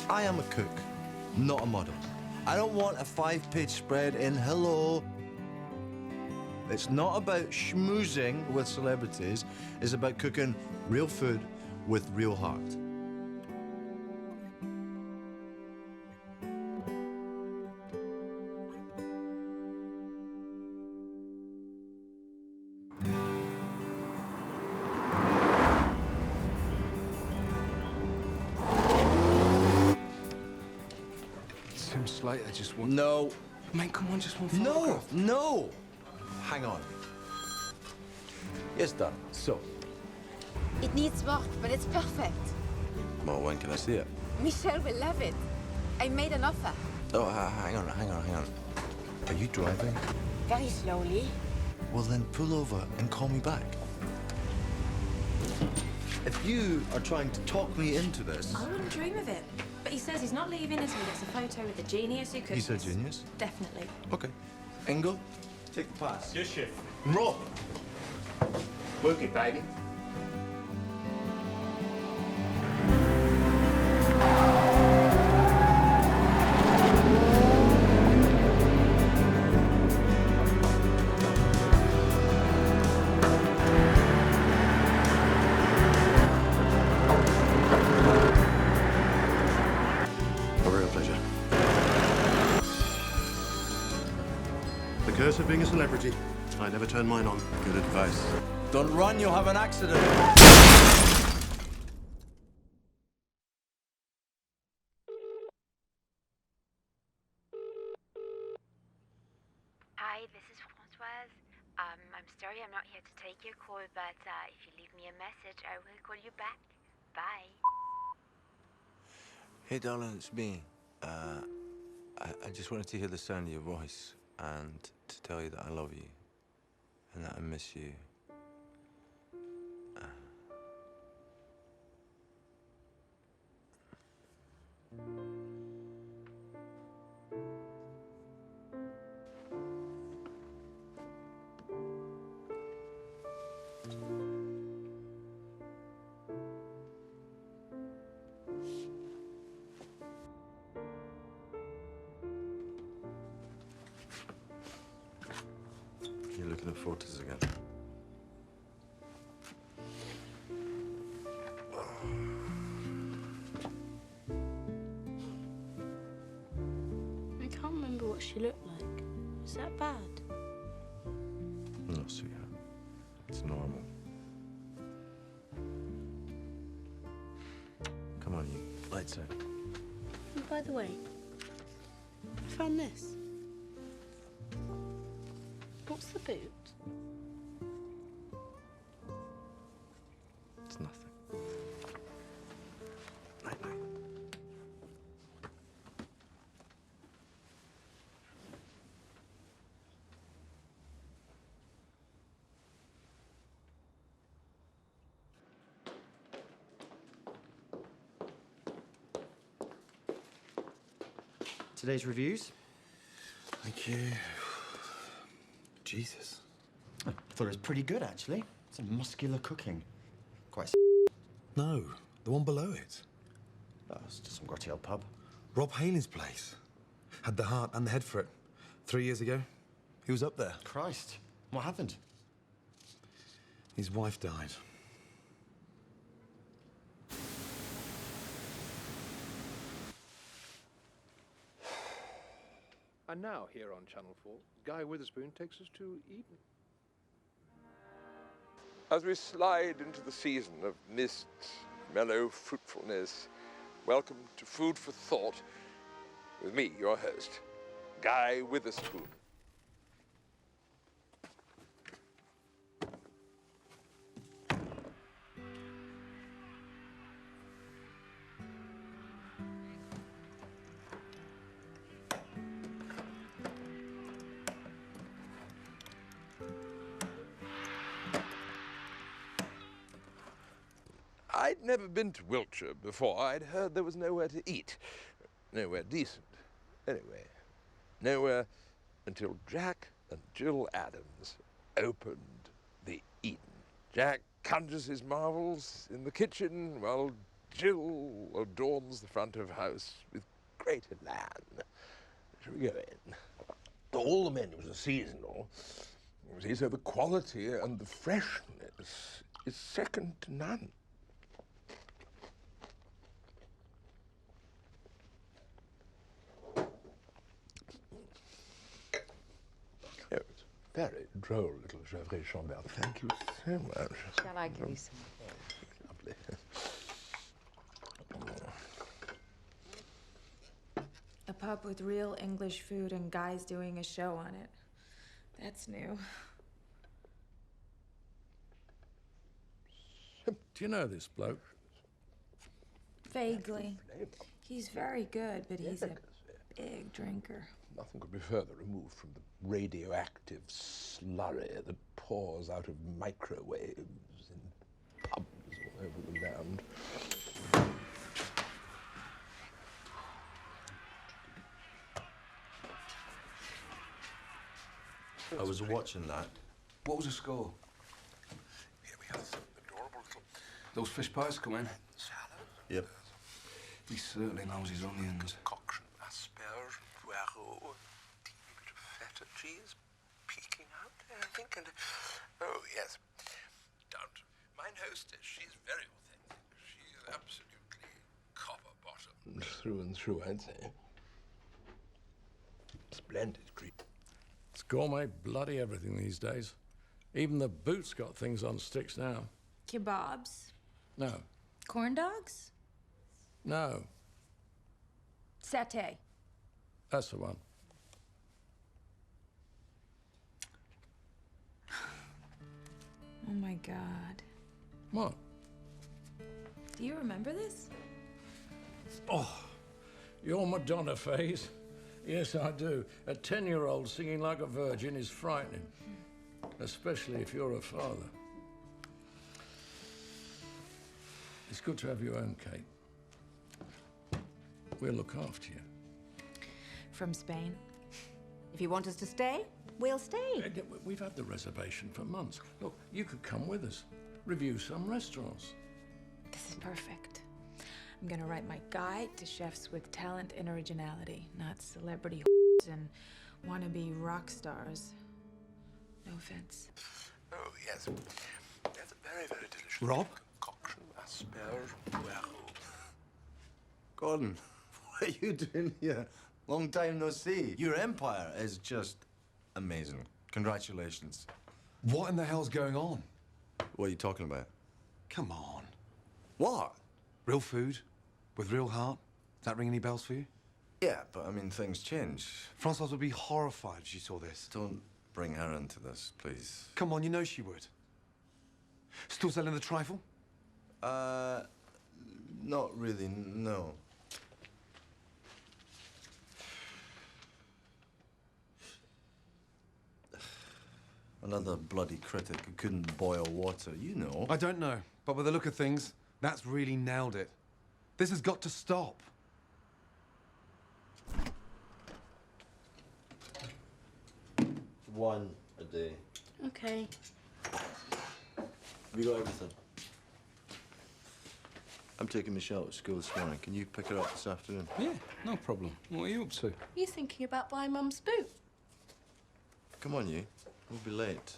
I am a cook, not a model. I don't want a 5-page spread in Hello. It's not about schmoozing with celebrities. It's about cooking real food with real heart. Seems late, I just want... No. Mate, come on, just one No, photograph. no. Hang on. It's done. So, It needs work, but it's perfect. well, when can I see it? Michelle will love it. I made an offer. Oh, hang on. Are you driving? Very slowly. Well, then pull over and call me back. If you are trying to talk me into this... I wouldn't dream of it. But he says he's not leaving until he gets a photo with the genius who cooks. He's a genius? Definitely. Okay. Ingo, take the pass. Yes, chef. Rob! Work it, baby. A real pleasure. The curse of being a celebrity. I never turn mine on. Good advice. Don't run, you'll have an accident. Hi, this is Françoise. I'm sorry I'm not here to take your call, but if you leave me a message, I will call you back. Bye. Hey, darling, it's me. I just wanted to hear the sound of your voice and to tell you that I love you and that I miss you. You're looking at photos again. I can't remember what she looked like. Is that bad? No, sweetheart. It's normal. Come on, you. Lights out. And by the way, I found this. What's the boot? It's nothing. Night, night. Today's reviews? Thank you. Jesus. I thought it was pretty good, actually. Some muscular cooking. Quite No, the one below it. it's just some grotty old pub. Rob Haley's place. Had the heart and the head for it. 3 years ago, he was up there. Christ, what happened? His wife died. And now, here on Channel 4, Guy Witherspoon takes us to Eden. As we slide into the season of mist, mellow fruitfulness, welcome to Food for Thought with me, your host, Guy Witherspoon. I'd never been to Wiltshire before. I'd heard there was nowhere to eat, nowhere decent. Anyway, nowhere until Jack and Jill Adams opened the Eden. Jack conjures his marvels in the kitchen while Jill adorns the front of house with great elan. Shall we go in? All the menus are seasonal. You see, so the quality and the freshness is second to none. Oh, it's very droll, little Gevrey Chambert. Thank you so much. Shall I give you some? Lovely. A pub with real English food and guys doing a show on it. That's new. Do you know this bloke? Vaguely. He's very good, but he's a big drinker. Nothing could be further removed from the radioactive slurry that pours out of microwaves in pubs all over the land. I was watching that. What was the score? Here we have some adorable little Those fish pies come in. salad. Yep. He certainly knows his onions. Concoction, asperge, poireau, teeny bit of feta cheese peeking out there, I think. And oh yes, down to mine hostess. She's very authentic. She's absolutely copper bottomed through and through, I'd say. Splendid cream. It's gourmet bloody everything these days. Even the boots got things on sticks now. Kebabs? No. Corn dogs? No. Satay? That's the one. Oh my God. What? Do you remember this? Oh, your Madonna phase? Yes, I do. A 10-year-old singing like a virgin is frightening, especially if you're a father. It's good to have your own, Kate. We'll look after you. From Spain. If you want us to stay, we'll stay. We've had the reservation for months. Look, you could come with us, review some restaurants. This is perfect. I'm gonna write my guide to chefs with talent and originality, not celebrity and wannabe rock stars. No offense. Oh yes, that's a very, very delicious Rob? concoction, asperge, poireau. Gordon, what are you doing here? Long time no see. Your empire is just amazing. Congratulations. What in the hell's going on? What are you talking about? Come on. What? Real food? With real heart? Does that ring any bells for you? Yeah, but I mean, things change. Francoise would be horrified if she saw this. Don't bring her into this, please. Come on, you know she would. Still selling the trifle? Not really, no. Another bloody critic who couldn't boil water, you know. I don't know, but by the look of things, that's really nailed it. This has got to stop. One a day. Okay. We got everything. I'm taking Michelle to school this morning. Can you pick her up this afternoon? Yeah, no problem. What are you up to? You thinking about buying Mum's boot? Come on, you. We'll be late.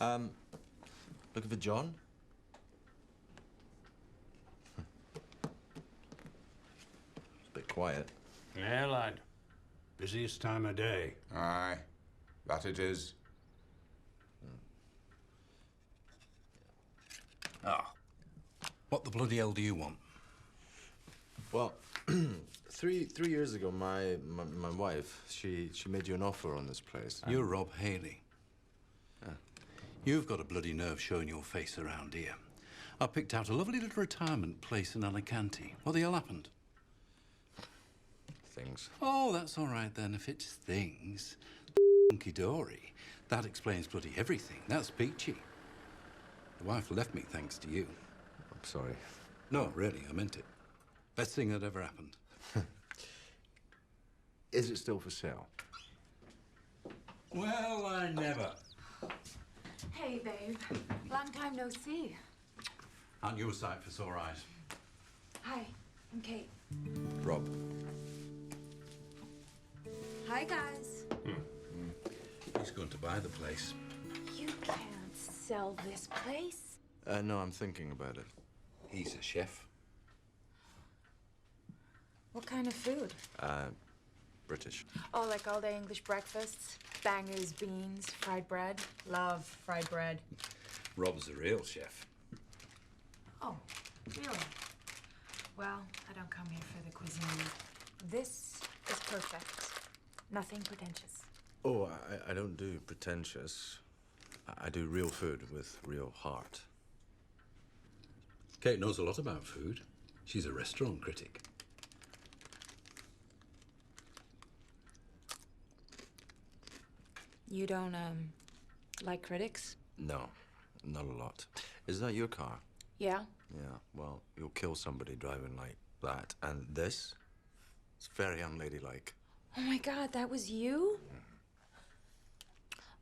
Looking for John? It's a bit quiet. Yeah, lad. Busiest time of day. Aye, that it is. Ah. What the bloody hell do you want? Well, three years ago, my wife, she made you an offer on this place. You're Rob Haley. You've got a bloody nerve showing your face around here. I picked out a lovely little retirement place in Alicante. What the hell happened? Things. Oh, that's all right then. If it's things, hunky-dory, that explains bloody everything. That's peachy. The wife left me thanks to you. I'm sorry. No, really, I meant it. Best thing that ever happened. Is it still for sale? Well, I never. Hey, babe. Long time no see. Aren't you a sight for sore eyes? Hi, I'm Kate. Rob. Hi, guys. He's going to buy the place. You can't sell this place. No, I'm thinking about it. He's a chef. What kind of food? British. Oh, like all-day English breakfasts? Bangers, beans, fried bread? Love fried bread. Rob's a real chef. Oh, really? Well, I don't come here for the cuisine. This is perfect. Nothing pretentious. Oh, I don't do pretentious. I do real food with real heart. Kate knows a lot about food. She's a restaurant critic. You don't, like critics? No, not a lot. Is that your car? Yeah. Yeah, well, you'll kill somebody driving like that. And this? It's very unladylike. Oh my God, that was you?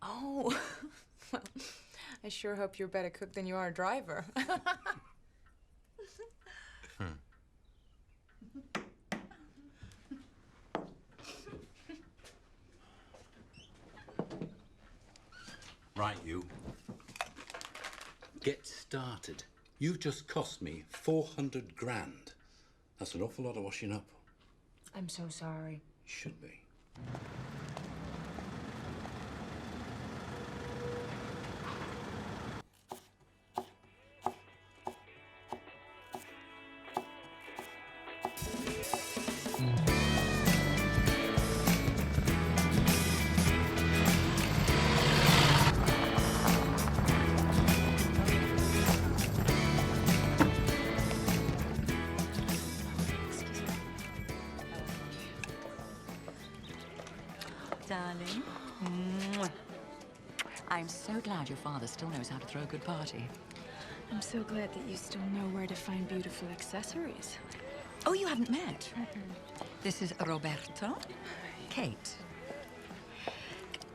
Oh, well, I sure hope you're a better cook than you are a driver. Right, you. Get started. You've just cost me 400 grand. That's an awful lot of washing up. I'm so sorry. Should be. Darling. I'm so glad your father still knows how to throw a good party. I'm so glad that you still know where to find beautiful accessories. Oh, you haven't met? This is Roberto. Kate.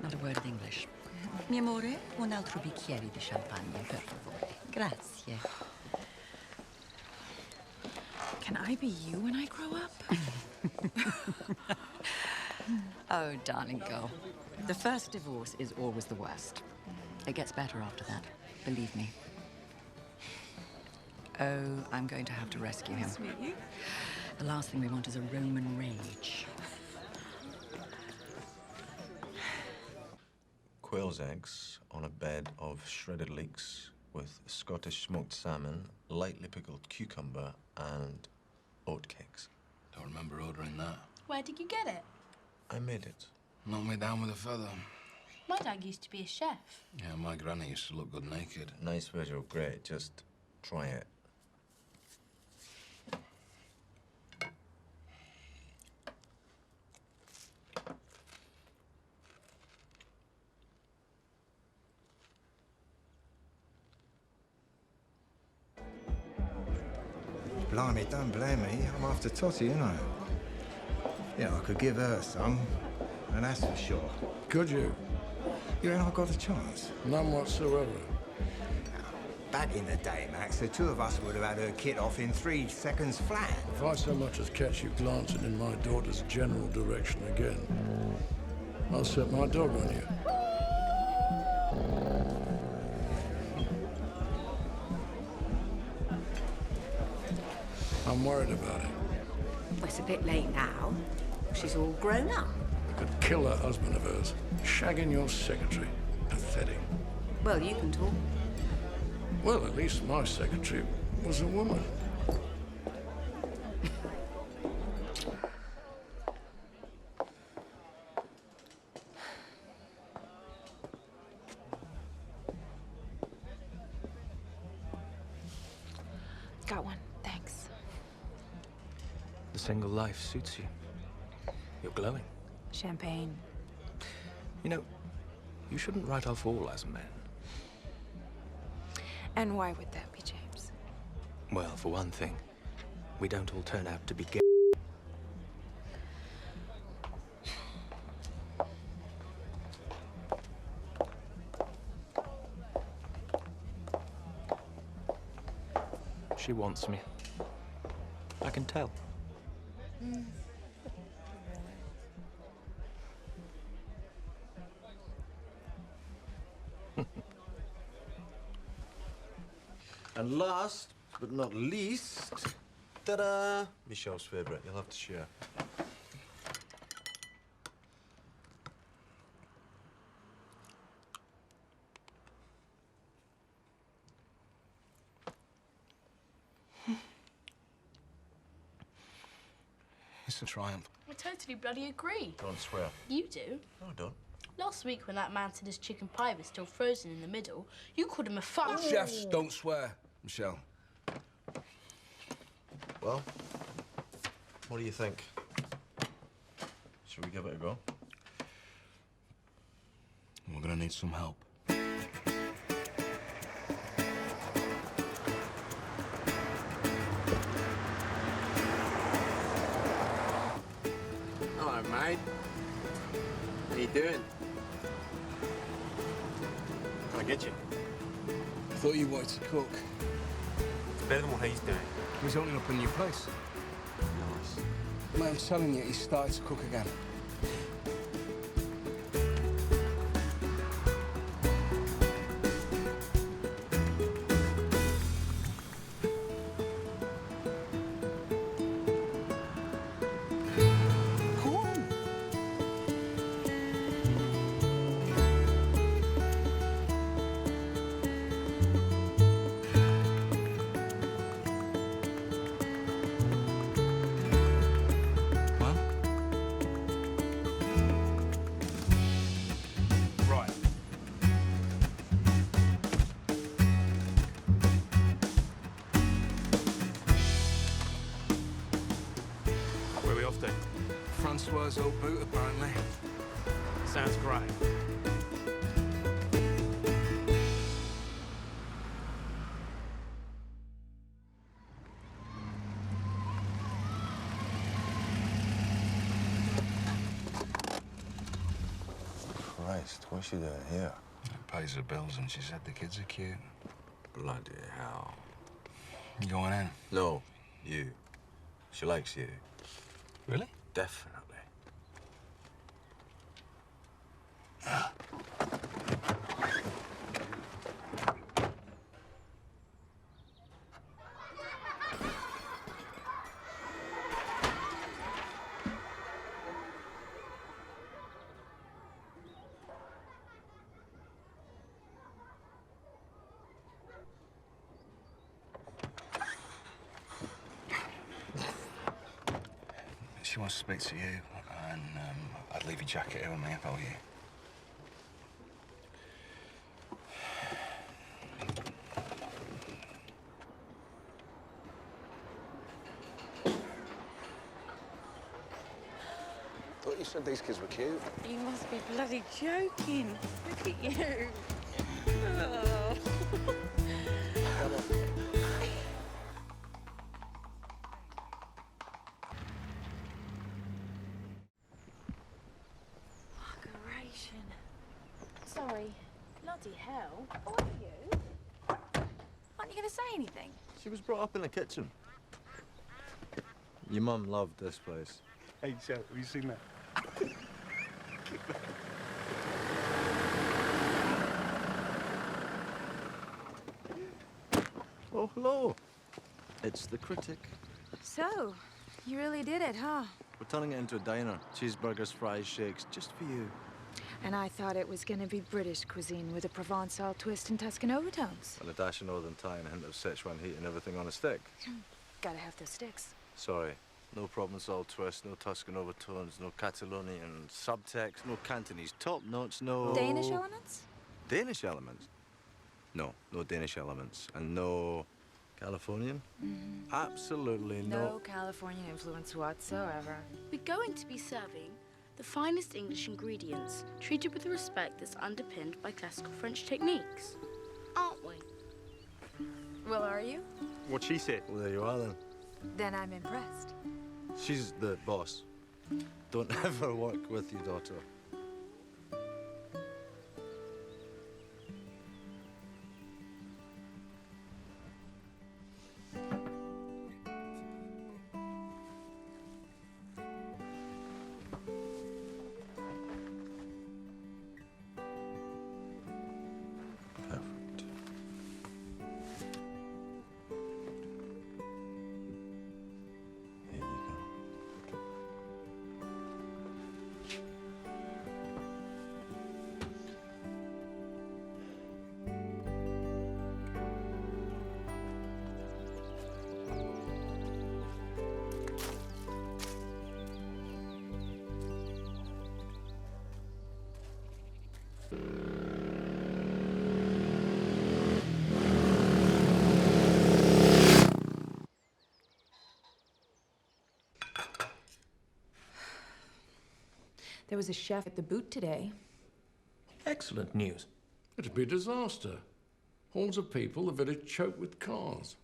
Not a word of English. Mi amore, un altro bicchiere di champagne, per favore. Grazie. Can I be you when I grow up? Oh, darling girl. The first divorce is always the worst. It gets better after that, believe me. Oh, I'm going to have to rescue him. Nice to meet you. The last thing we want is a Roman rage. Quail's eggs on a bed of shredded leeks with Scottish smoked salmon, lightly pickled cucumber, and oatcakes. Don't remember ordering that. Where did you get it? I made it. Knocked me down with a feather. My dad used to be a chef. Yeah, my granny used to look good naked. Nice visual, great. Just try it. Blimey, don't blame me. I'm after Totty, you know. Yeah, I could give her some, and that's for sure. Could you? You reckon I've got a chance? None whatsoever. Back in the day, Max, the two of us would have had her kit off in 3 seconds flat. If I so much as catch you glancing in my daughter's general direction again, I'll set my dog on you. I'm worried about it. Well, it's a bit late now. She's all grown up. That killer husband of hers, shagging your secretary. Pathetic. Well, you can talk. Well, at least my secretary was a woman. Got one, thanks. The single life suits you. You're glowing. Champagne. You know, you shouldn't write off all as men. And why would that be, James? Well, for one thing, we don't all turn out to be gay. She wants me. I can tell. And last but not least, ta-da! Michelle's favourite. You'll have to share. It's a triumph. I totally bloody agree. Don't swear. You do. No, don't. Last week when that man said his chicken pie was still frozen in the middle, you called him a fuck. Chefs don't swear, Michelle. Well, what do you think? Should we give it a go? We're gonna need some help. Hello, mate. How you doing? Can I get you? I thought you wanted to cook. It's better than what he's doing. He's opening up a new place. Nice. Mate, I'm telling you, he started to cook again. Where are we off to? Francois' old boot, apparently. Sounds great. Christ, what's she doing here? Pays her bills and she said the kids are cute. Bloody hell. You going in? No, you. She likes you. Really? Definitely. She wants to speak to you, and I'd leave your jacket here with me if I were you. Thought you said these kids were cute. You must be bloody joking. Look at you. Oh. Sorry. Bloody hell. Who are you? Aren't you going to say anything? She was brought up in the kitchen. Your mum loved this place. Hey, Joe, have you seen that? Oh, hello. It's the critic. So, you really did it, huh? We're turning it into a diner. Cheeseburgers, fries, shakes, just for you. And I thought it was gonna be British cuisine with a Provençal twist and Tuscan overtones. And a dash of Northern Thai and a hint of Sichuan heat and everything on a stick. Gotta have those sticks. Sorry. No Provençal twist, no Tuscan overtones, no Catalonian subtext, no Cantonese top-notch, no... Danish elements? Danish elements? No, no Danish elements. And no... Californian? Absolutely No Californian influence whatsoever. We're going to be serving the finest English ingredients, treated with the respect that's underpinned by classical French techniques, aren't we? Well, are you? What she said. Well, there you are, then. Then I'm impressed. She's the boss. Don't ever work with your daughter. There was a chef at the boot today. Excellent news. It'd be a disaster. Hordes of people, the village choked with cars.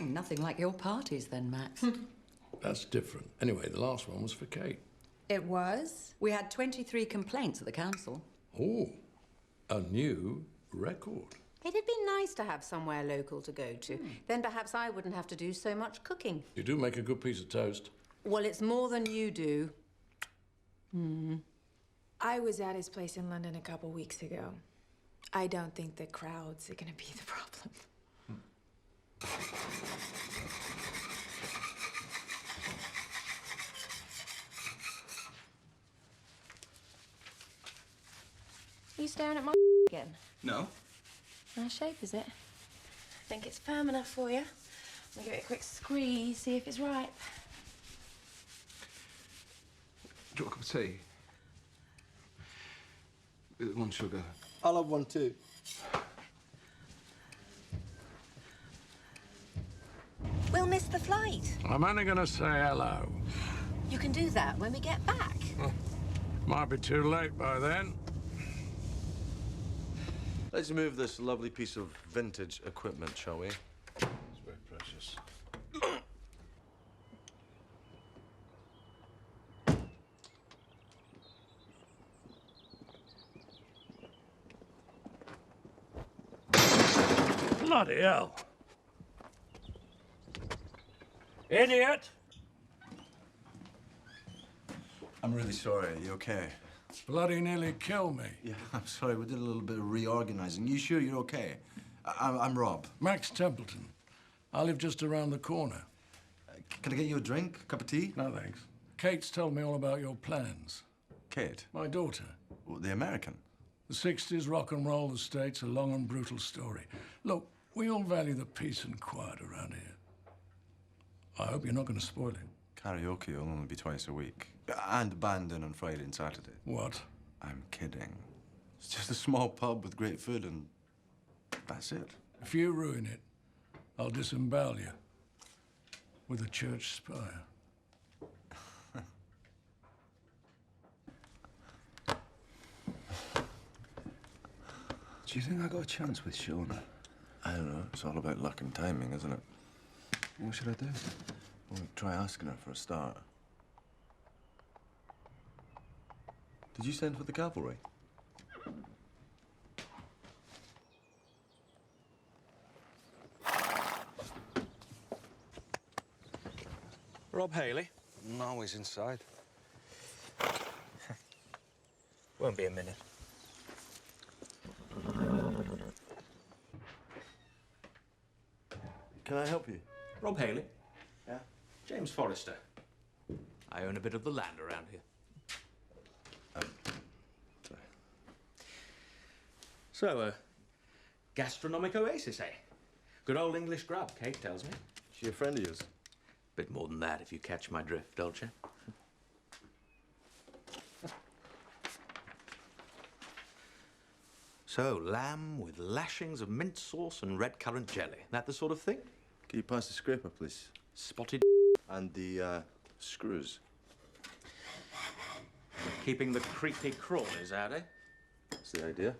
Nothing like your parties then, Max. That's different. Anyway, the last one was for Kate. It was? We had 23 complaints at the council. Oh, a new record. It'd be nice to have somewhere local to go to. Then perhaps I wouldn't have to do so much cooking. You do make a good piece of toast. Well, it's more than you do. I was at his place in London a couple weeks ago. I don't think the crowds are gonna be the problem. Are you staring at my again? No. Nice shape, is it? Think it's firm enough for you? I'll give it a quick squeeze, see if it's ripe. Do you want a cup of tea? With 1 sugar. I'll have one too. We'll miss the flight. I'm only going to say hello. You can do that when we get back. Might be too late by then. Let's move this lovely piece of vintage equipment, shall we? It's very precious. Bloody hell. Idiot! I'm really sorry. Are you okay? Bloody nearly killed me. Yeah, I'm sorry. We did a little bit of reorganizing. You sure you're okay? I'm Rob. Max Templeton. I live just around the corner. Can I get you a drink? A cup of tea? No, thanks. Kate's told me all about your plans. Kate? My daughter. Well, the American? The 60s rock and roll estate's a long and brutal story. Look, we all value the peace and quiet around here. I hope you're not going to spoil it. Karaoke will only be twice a week. And band in on Friday and Saturday. What? I'm kidding. It's just a small pub with great food and that's it. If you ruin it, I'll disembowel you with a church spire. Do you think I got a chance with Shona? I don't know. It's all about luck and timing, isn't it? What should I do? Well, try asking her for a start. Did you send for the cavalry? Rob Haley? No, he's inside. Won't be a minute. Can I help you? Rob Haley? Yeah? James Forrester. I own a bit of the land around here. Sorry. So, gastronomic oasis, eh? Good old English grub, Kate tells me. She a friend of yours? Bit more than that, if you catch my drift, don't you? So, lamb with lashings of mint sauce and red currant jelly. That the sort of thing? Can you pass the scraper, please? Spotted and the screws. Keeping the creepy crawlies out, eh? That's the idea.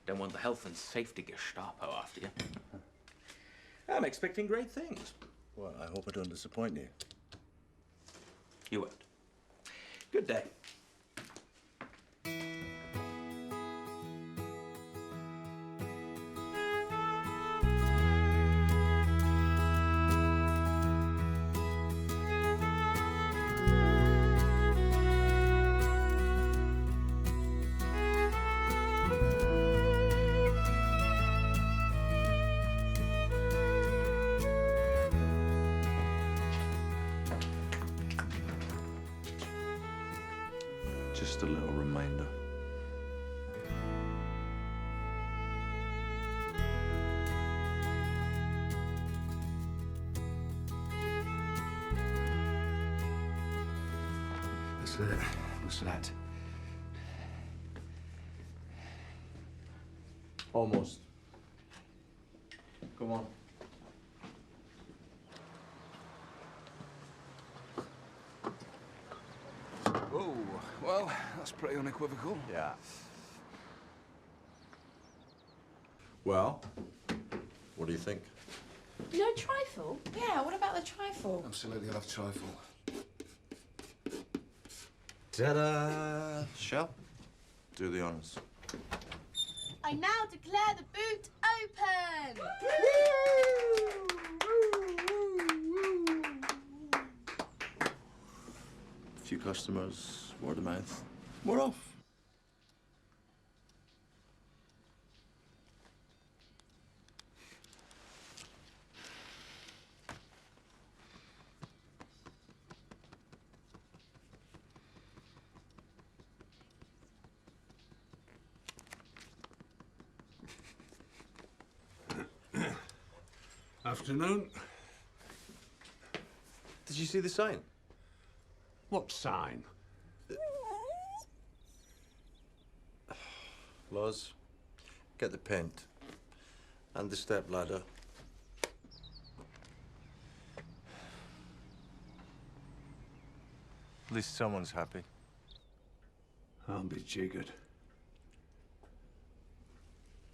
Don't want the health and safety Gestapo after you. I'm expecting great things. Well, I hope I don't disappoint you. You won't. Good day. Just a little reminder. What's that? Almost. Come on. Oh, well, that's pretty unequivocal. Yeah. Well, what do you think? No trifle? Yeah, what about the trifle? Absolutely, I'll have trifle. Ta-da! Shell, do the honors. I now declare the boot open! A few customers, word of mouth. We're off. Afternoon. Did you see the sign? What sign? Loz, get the paint and the step ladder. At least someone's happy. I'll be jiggered.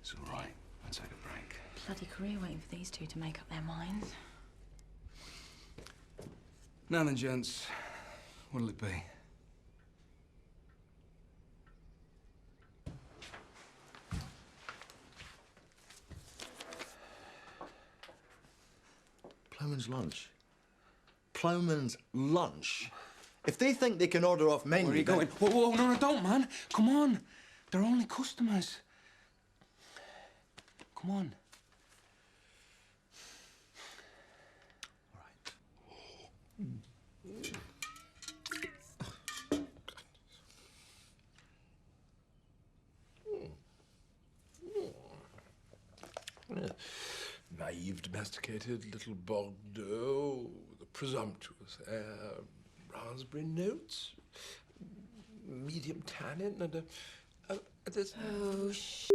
It's all right. I'll take a break. Bloody career waiting for these two to make up their minds. Now then, gents, what'll it be? Plowman's lunch. Plowman's lunch? If they think they can order off menu... Where are you going? Whoa, whoa, no, don't, man. Come on. They're only customers. Come on. Naive, domesticated little Bordeaux, the presumptuous air, raspberry notes, medium tannin, and there's... Oh, shit.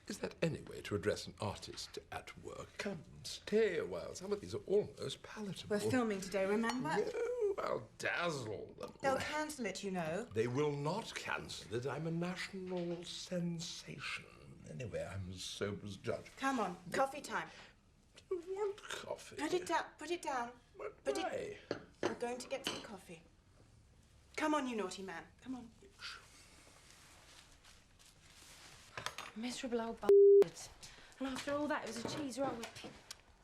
Is that any way to address an artist at work? Come, stay a while. Some of these are almost palatable. We're filming today, remember? No, I'll dazzle them. They'll cancel it, you know. They will not cancel it. I'm a national sensation. Anyway, I'm as sober as judge. Come on, coffee time. Do you want coffee? Put it down, put it down. But why? We're going to get some coffee. Come on, you naughty man, come on. Miserable old bastards. And after all that, it was a cheese roll with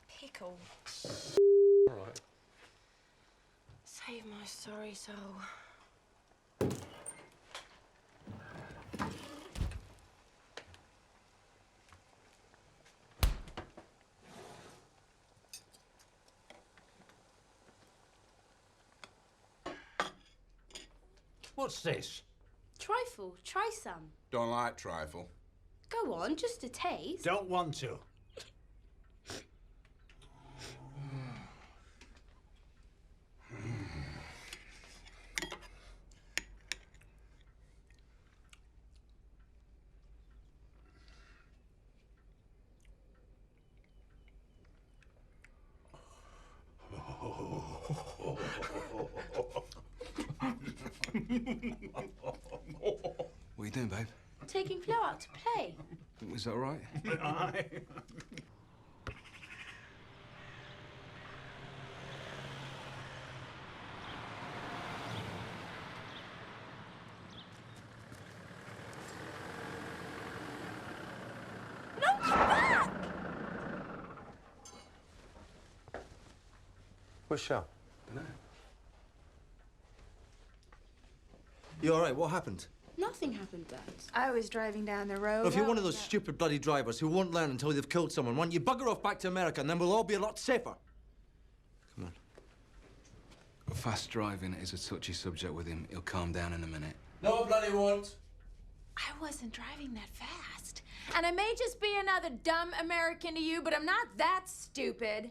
pickle. All right. Save my sorry soul. What's this? Trifle, try some. Don't like trifle. Go on, just a taste. Don't want to. What are you doing, babe? Taking Flo out to play. Is that all right? Aye. Where's Shell? No. You all right? What happened? Nothing happened, Dad. I was driving down the road. Well, if you're one of those stupid bloody drivers who won't learn until they've killed someone, why don't you bugger off back to America and then we'll all be a lot safer? Come on. Fast driving is a touchy subject with him. He'll calm down in a minute. No, bloody won't. I wasn't driving that fast. And I may just be another dumb American to you, but I'm not that stupid.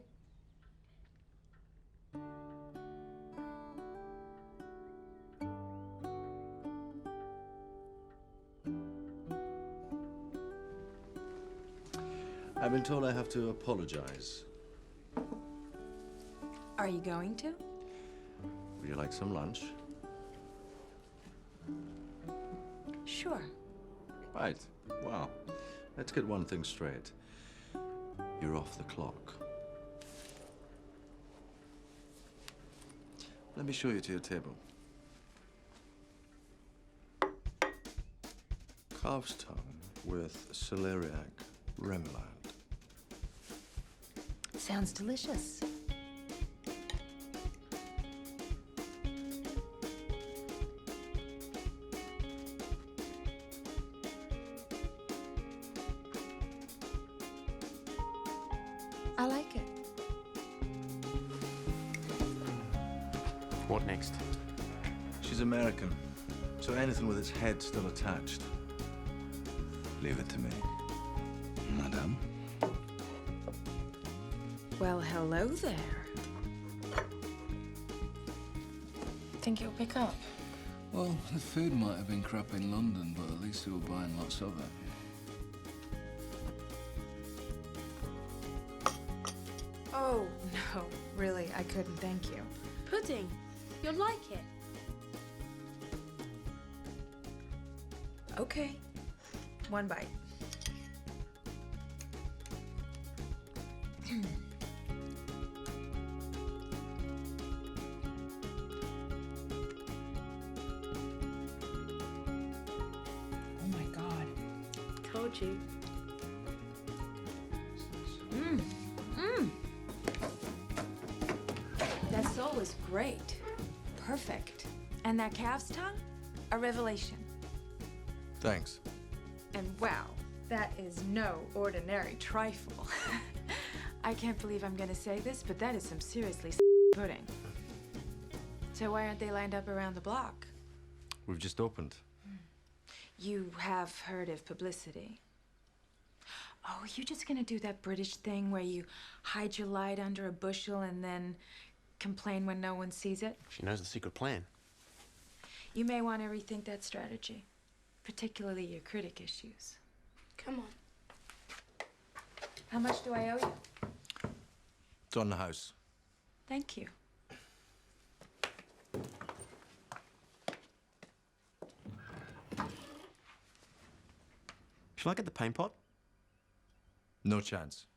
I've been told I have to apologize. Are you going to? Would you like some lunch? Sure. Right. Well, let's get one thing straight. You're off the clock. Let me show you to your table. Calf's tongue with celeriac remoulade. Sounds delicious. I like it. What next? She's American, so anything with its head still attached, leave it to me. Madame? Well, hello there. Think you'll pick up? Well, the food might have been crap in London, but at least we were buying lots of it. Oh, no, really, I couldn't, thank you. Pudding. You'll like it. Okay. One bite. Oh my God. Told you. That sole was great. Perfect. And that calf's tongue? A revelation. Thanks. And wow, that is no ordinary trifle. I can't believe I'm gonna say this, but that is some seriously pudding. So why aren't they lined up around the block? We've just opened. You have heard of publicity. Oh, you just gonna do that British thing where you hide your light under a bushel and then complain when no one sees it? She knows the secret plan. You may want to rethink that strategy, particularly your critic issues. Come on. How much do I owe you? It's on the house. Thank you. Shall I get the paint pot? No chance.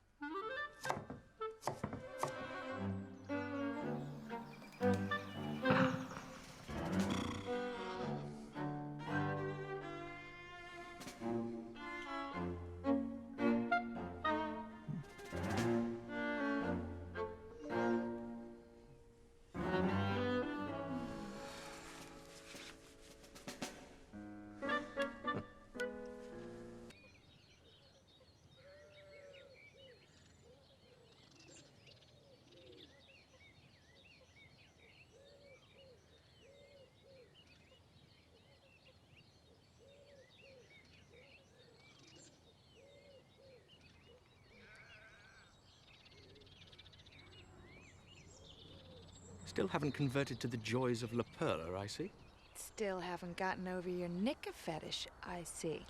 Still haven't converted to the joys of La Perla, I see. Still haven't gotten over your knicker fetish, I see.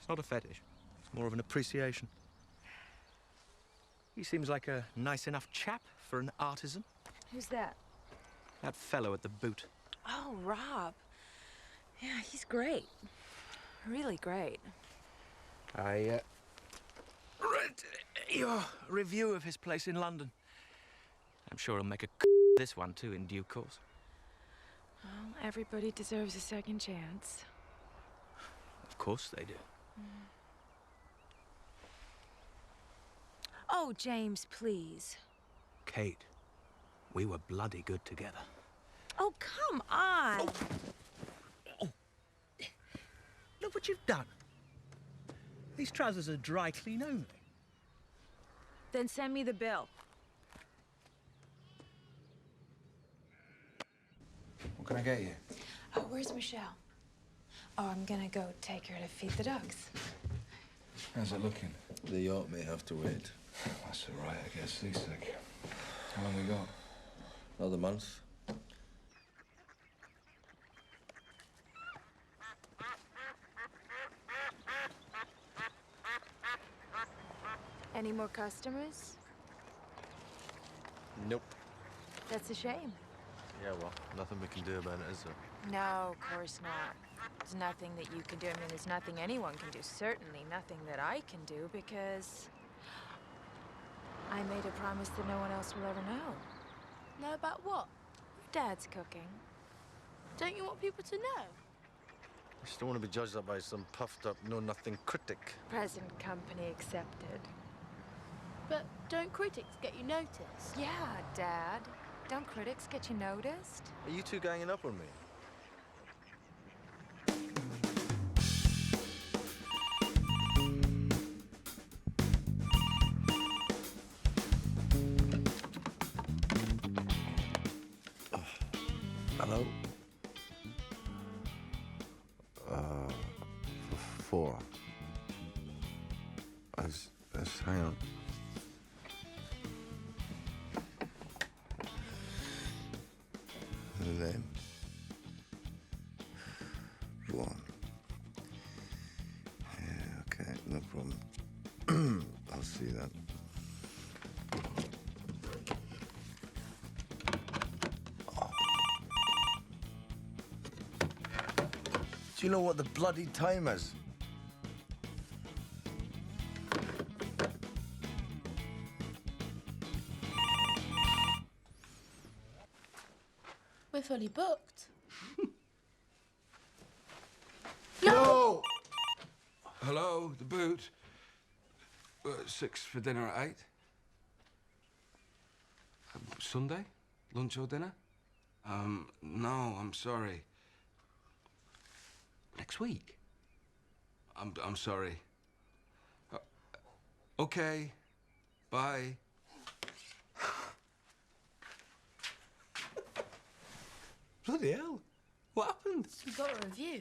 It's not a fetish. It's more of an appreciation. He seems like a nice enough chap for an artisan. Who's that? That fellow at the boot. Oh, Rob. Yeah, he's great. Really great. I read your review of his place in London. I'm sure he'll make a this one too in due course. Well, everybody deserves a second chance. Of course they do. Oh, James, please. Kate, we were bloody good together. Oh, come on. Look what you've done. These trousers are dry clean only. Then send me the bill. What can I get you? Oh, where's Michelle? Oh, I'm gonna go take her to feed the ducks. How's it looking? The yacht may have to wait. That's all right, I get seasick. How long we got? Another month. Any more customers? Nope. That's a shame. Yeah, well, nothing we can do about it, is there? No, of course not. There's nothing that you can do. I mean, there's nothing anyone can do. Certainly nothing that I can do, because I made a promise that no one else will ever know. Know about what? Dad's cooking. Don't you want people to know? I just don't want to be judged up by some puffed-up, know-nothing critic. Present company accepted. But don't critics get you noticed? Yeah, Dad. Don't critics get you noticed? Are you two ganging up on me? Hello? For 4. Hang on. The name? Ron. Yeah, okay, no problem. I'll see that. Do you know what the bloody time is? We're fully booked. No! Hello, the boot. 6 for dinner at 8. Sunday? Lunch or dinner? No, I'm sorry. Next week? I'm sorry. Okay. Bye. Bloody hell. What happened? We got a review.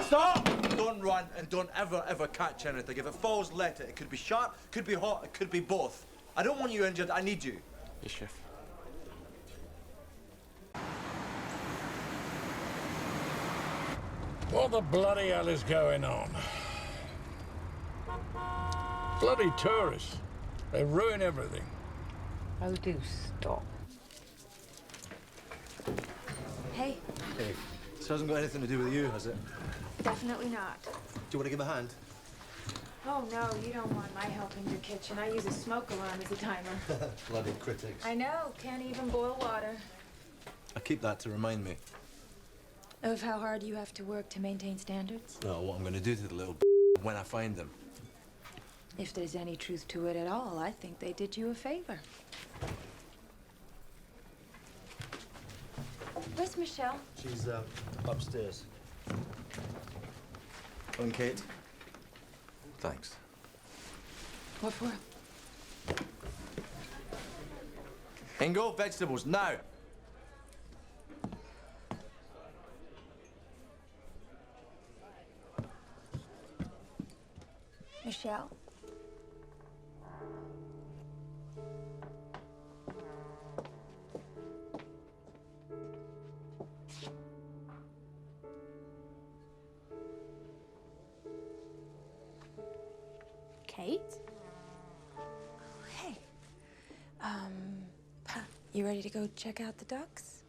Stop! Don't run and don't ever catch anything. If it falls, let it. It could be sharp, could be hot, it could be both. I don't want you injured, I need you. Yes, chef. What the bloody hell is going on? Bloody tourists. They ruin everything. Oh, do stop. Hey, Hey, this hasn't got anything to do with you, has it? definitely not. Do you want to give a hand? Oh, no, you don't want my help in your kitchen. I use a smoke alarm as a timer. Bloody critics. I know, can't even boil water. I keep that to remind me. Of how hard you have to work to maintain standards? No, what I'm going to do to the little when I find them. If there's any truth to it at all, I think they did you a favor. Where's Michelle? She's upstairs. And Kate? Thanks. What for? Ingo, vegetables, now! shell. Kate? Hey. You ready to go check out the ducks?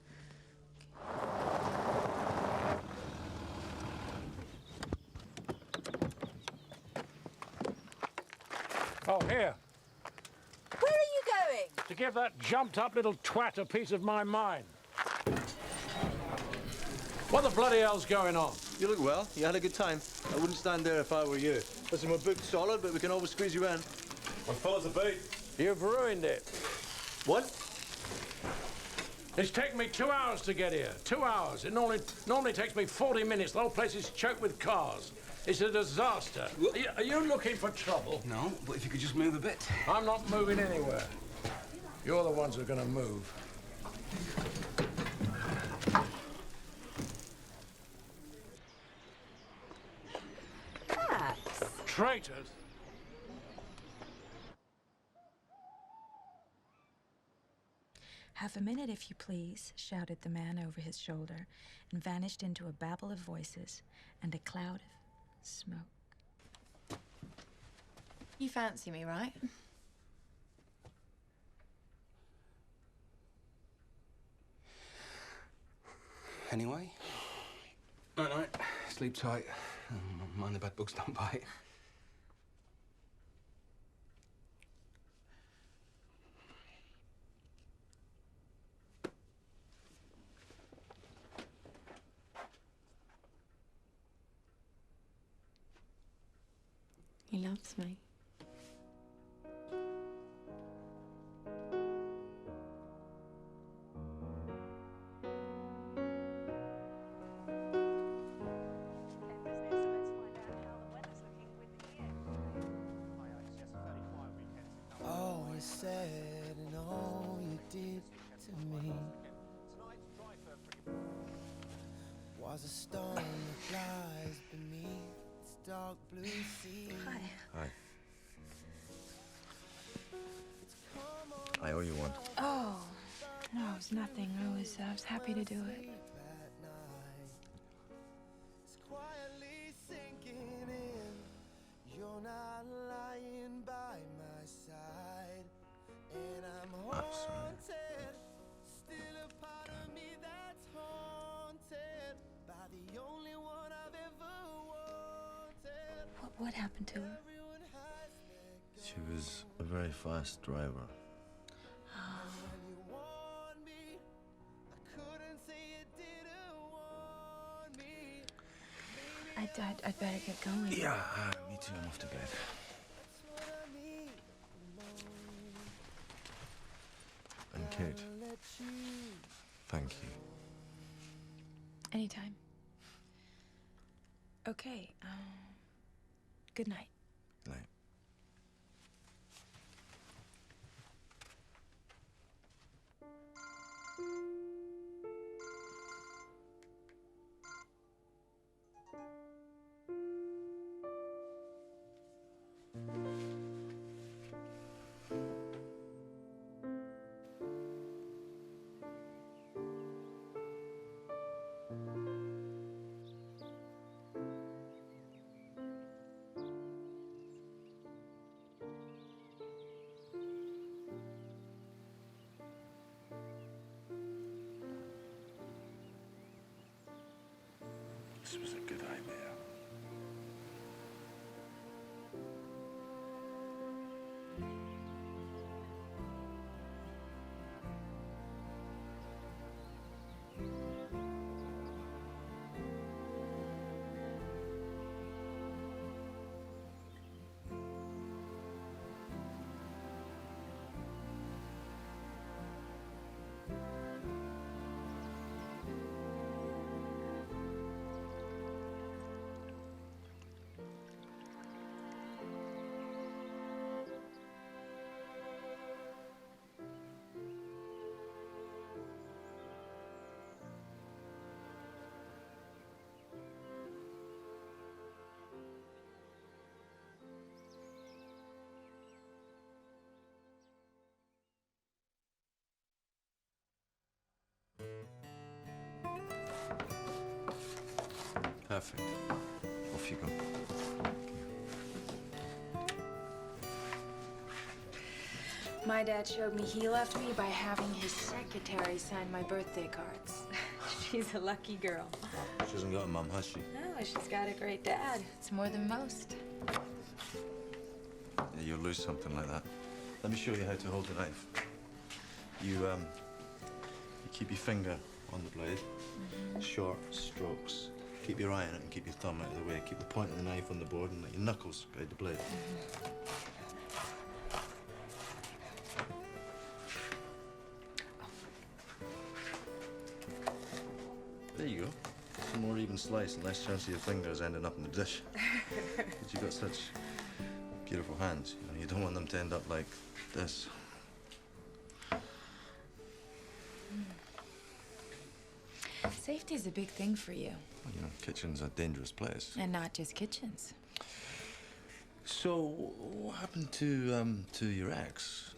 Oh, here. Where are you going? To give that jumped-up little twat a piece of my mind. What the bloody hell's going on? You look well. You had a good time. I wouldn't stand there if I were you. Listen, we're booked solid, but we can always squeeze you in. What follows the beat? You've ruined it. What? It's taken me 2 hours to get here. 2 hours. It normally takes me 40 minutes. The whole place is choked with cars. It's a disaster. Are you looking for trouble? No, but if you could just move a bit. I'm not moving anywhere. You're the ones who are going to move. Max. Traitors? Half a minute, if you please, shouted the man over his shoulder, and vanished into a babble of voices and a cloud of smoke. You fancy me, right? Anyway? Night-night. Sleep tight. Mind the bad bugs don't bite. He loves me. All you said and all you did to me was a storm that flies beneath its dark blue sea. Hi. Hi. I owe you one. Oh, no, it was nothing. I was happy to do it. Quietly sinking in, you're not lying by my side, and I'm haunted. Still a part of me that's haunted by the only one I've ever wanted. What happened to her? She was a very fast driver. I'd better get going. Yeah, me too. I'm off to bed. And Kate, thank you. Anytime. Okay, good night. Night. This was a good idea. Perfect. Off you go. My dad showed me he loved me by having his secretary sign my birthday cards. She's a lucky girl. She hasn't got a mum, has she? Oh, she's got a great dad. It's more than most. Yeah, you'll lose something like that. Let me show you how to hold the knife. You keep your finger on the blade, short strokes. Keep your eye on it and keep your thumb out of the way. Keep the point of the knife on the board and let your knuckles guide the blade. There you go. A more even slice and less chance of your fingers ending up in the dish. But you've got such beautiful hands. You know, you don't want them to end up like this. Safety is a big thing for you. Well, you know, kitchen's a dangerous place. And not just kitchens. So, what happened to your ex?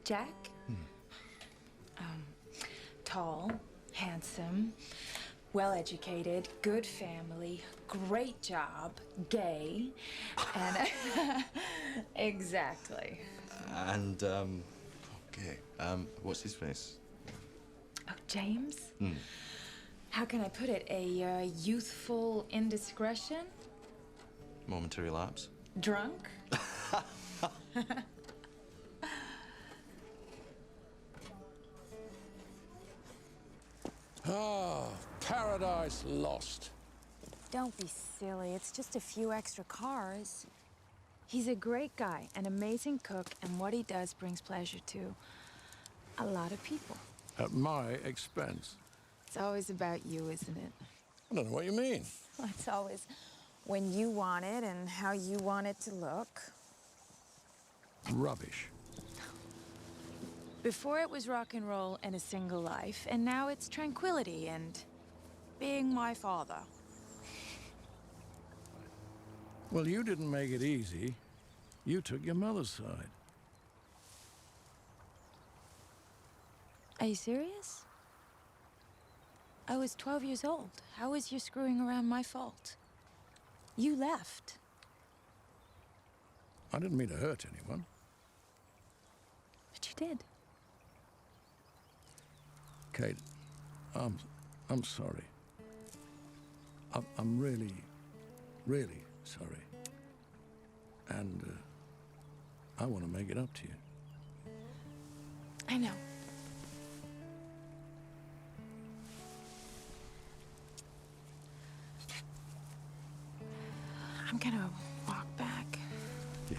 Jack? Tall, handsome, well-educated, good family, great job, gay, and... Exactly. And, okay, what's his face? Oh, James? How can I put it? A youthful indiscretion? Momentary lapse? Drunk? Ah, Paradise Lost. Don't be silly. It's just a few extra cars. He's a great guy, an amazing cook, and what he does brings pleasure to a lot of people. At my expense. It's always about you, isn't it? I don't know what you mean. Well, it's always when you want it and how you want it to look. Rubbish. Before it was rock and roll and a single life, and now it's tranquility and being my father. Well, you didn't make it easy. You took your mother's side. Are you serious? I was 12 years old. How is your screwing around my fault? You left. I didn't mean to hurt anyone. But you did. Kate, I'm sorry. I'm really, really sorry. And I want to make it up to you. I know. I'm gonna walk back. Yeah.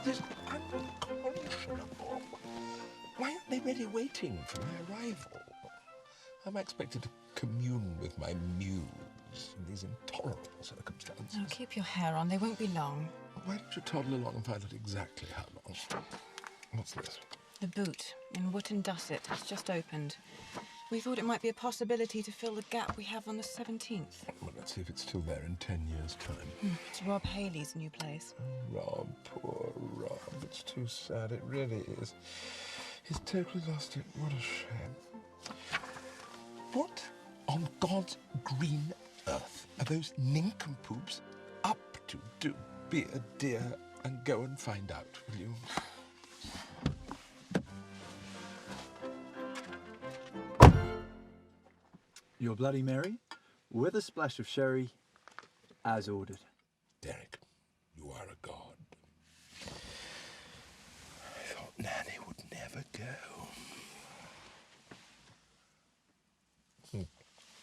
This is unconscionable. Why aren't they ready waiting for my arrival? I'm expected to commune with my muse in these intolerable circumstances. Now keep your hair on. They won't be long. Why don't you toddle along and find out exactly how long? What's this? The boot in Wootton Dusset. It's just opened. We thought it might be a possibility to fill the gap we have on the 17th. Well, let's see if it's still there in 10 years' time. It's Rob Haley's new place. Rob, poor Rob. It's too sad. It really is. He's totally lost it. What a shame. What on God's green earth are those nincompoops up to? Do be a dear and go and find out, will you? Your Bloody Mary, with a splash of sherry, as ordered. Derek, you are a god. I thought Nanny would never go.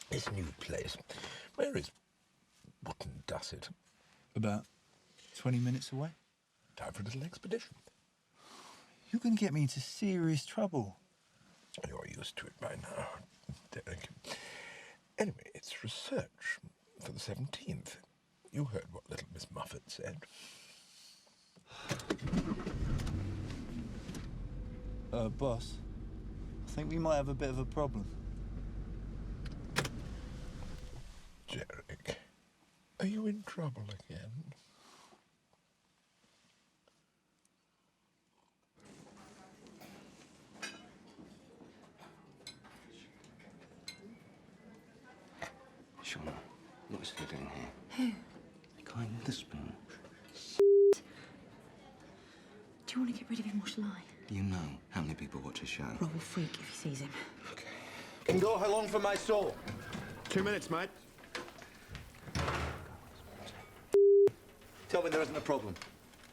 This new place, where is Wootton Dusset? About 20 minutes away. Time for a little expedition. You're going to get me into serious trouble. You're used to it by now, Derek. Anyway, it's research for the 17th. You heard what little Miss Muffet said. Boss, I think we might have a bit of a problem. Jarek, are you in trouble again? Shauna, what's he doing here? Who? The guy with the spoon. Do you want to get rid of him or shall I? You know how many people watch his show. Rob will freak if he sees him. Can go how long for my soul? 2 minutes, mate. Tell me there isn't a problem.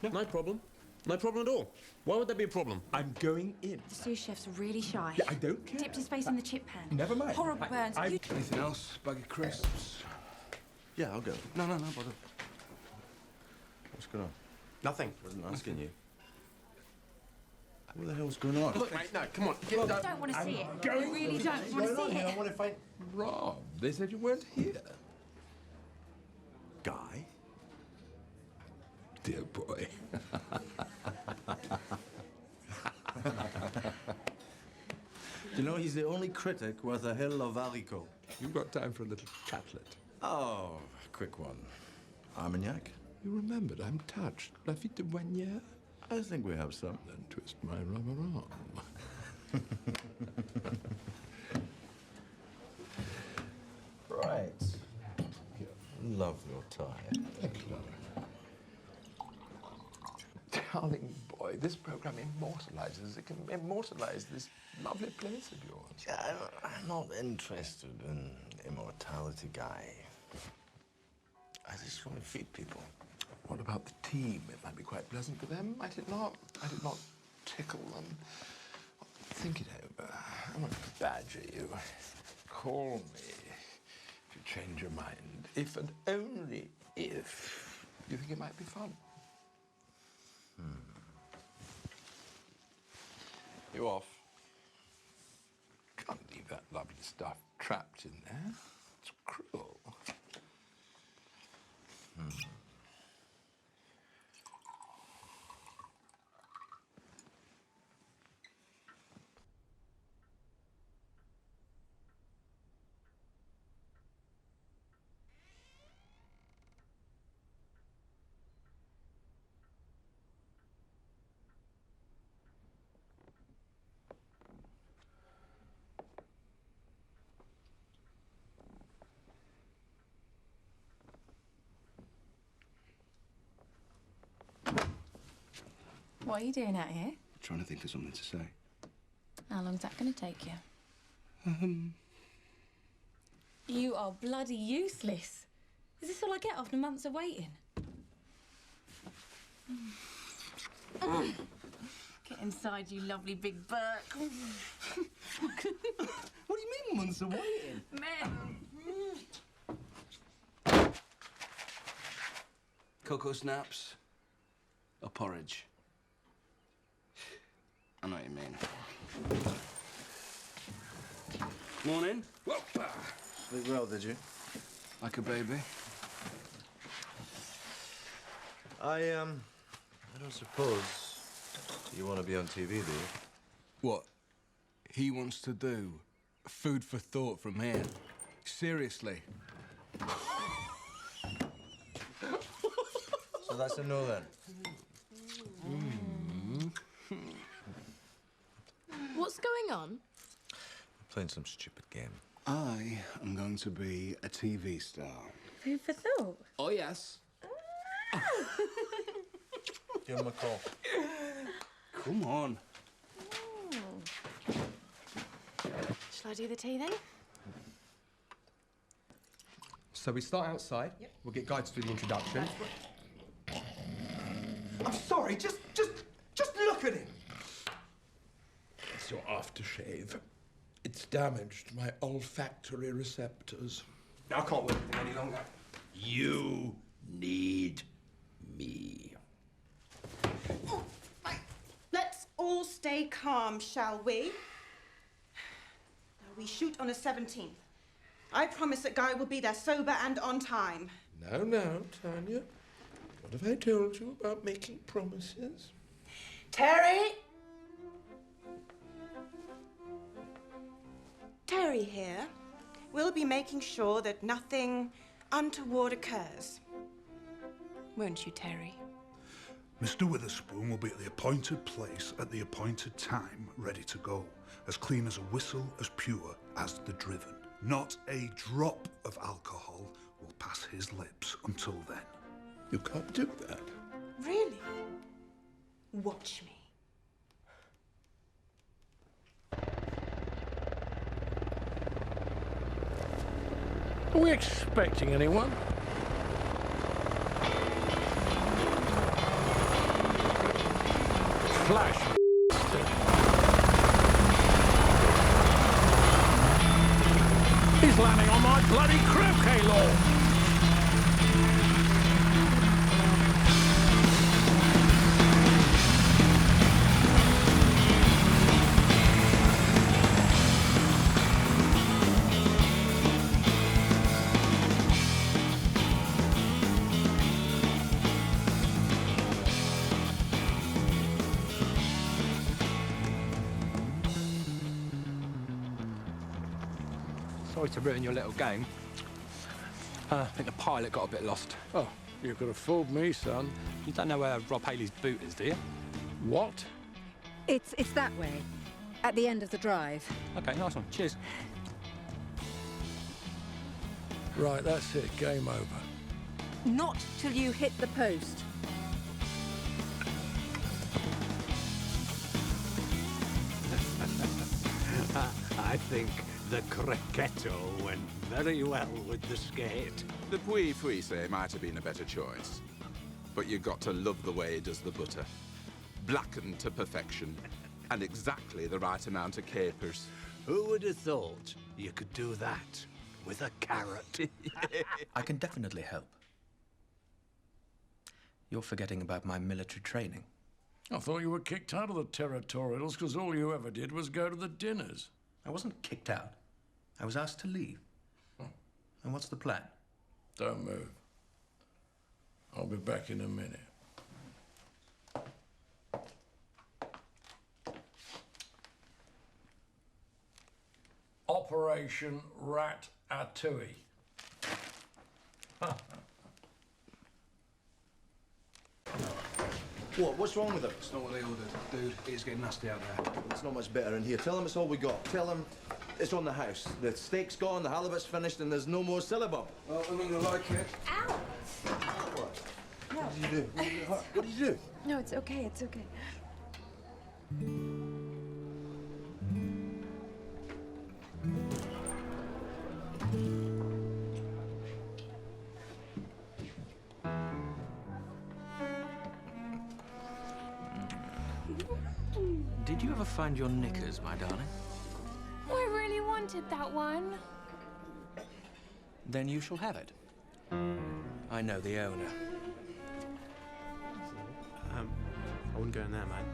No problem. No problem at all. Why would there be a problem? I'm going in. The sous chef's really shy. Yeah, I don't care. Dipped his face in the chip pan. Never mind. Horrible burns. You- Anything else? Bag of crisps? Yeah, I'll go. No, bother. What's going on? Nothing. Wasn't asking you. What the hell's going on? Look, mate, no, come on. I don't want to see it. I really don't want to see it. want to find Rob, they said you weren't here. Guy. Dear boy. Do you know he's the only critic worth a hill of Alico? You've got time for a little chatlet. Oh, quick one. Armagnac? You remembered, I'm touched. Lafitte de Boigneur? I think we have some. Then twist my rubber arm. Right. Love your tie. Thank you, darling. Darling boy, this program immortalizes. It can immortalize this lovely place of yours. Yeah, I'm not interested in immortality, Guy. I just want to feed people. What about the team? It might be quite pleasant for them, might it not? Might it not tickle them? Think it over. I won't badger you. Call me if you change your mind. If and only if you think it might be fun. You off? Can't leave that lovely stuff trapped in there. It's cruel. What are you doing out here? Trying to think of something to say. How long's that going to take you? You are bloody useless. Is this all I get after months of waiting? Get inside, you lovely big Burke. What do you mean, months of waiting? Men. Cocoa snaps or porridge? I know what you mean. Morning. Whoop. Sleep well, did you? Like a baby. I don't suppose you want to be on TV, do you? What? He wants to do? Food for thought from here. Seriously. So that's a no then. What's going on? Playing some stupid game. I am going to be a TV star. Food for thought. Oh, yes. Give him a call. Come on. Shall I do the tea then? So we start outside. Yep. We'll get Guy to do the introduction. I'm sorry, just look at him. It's your aftershave. It's damaged my olfactory receptors. I can't work with him any longer. You need me. Let's all stay calm, shall we? Now, we shoot on the 17th. I promise that Guy will be there sober and on time. Now, Tanya. What have I told you about making promises? Terry! Terry here. we'll be making sure that nothing untoward occurs. Won't you, Terry? Mr. Witherspoon will be at the appointed place at the appointed time, ready to go. As clean as a whistle, as pure as the driven. Not a drop of alcohol will pass his lips until then. You can't do that. Really? Watch me. Are we expecting anyone? Flash. He's landing on my bloody croquet lawn. Sorry to ruin your little game. I think the pilot got a bit lost. Oh, you could have fooled me, son. You don't know where Rob Haley's boot is, do you? What? It's that way, at the end of the drive. Okay, nice one. Cheers. Right, that's it. Game over. Not till you hit the post. I think the Cracchetto went very well with the skate. The Puy Frise might have been a better choice. But you got to love the way he does the butter. Blackened to perfection. And exactly the right amount of capers. Who would have thought you could do that with a carrot? I can definitely help. You're forgetting about my military training. I thought you were kicked out of the territorials because all you ever did was go to the dinners. I wasn't kicked out. I was asked to leave. And what's the plan? Don't move. I'll be back in a minute. Operation Rat-a-Tui. What? What's wrong with him? It's not what they ordered. Dude, it's getting nasty out there. It's not much better in here. Tell him it's all we got. Tell him it's on the house. The steak's gone, the halibut's finished, and there's no more syllabub. Well, I'm not gonna like it. Ow! What? What did you do? What did you do? No, it's okay, it's okay. Did you ever find your knickers, my darling? I really wanted that one. Then you shall have it. I know the owner. I wouldn't go in there, mate.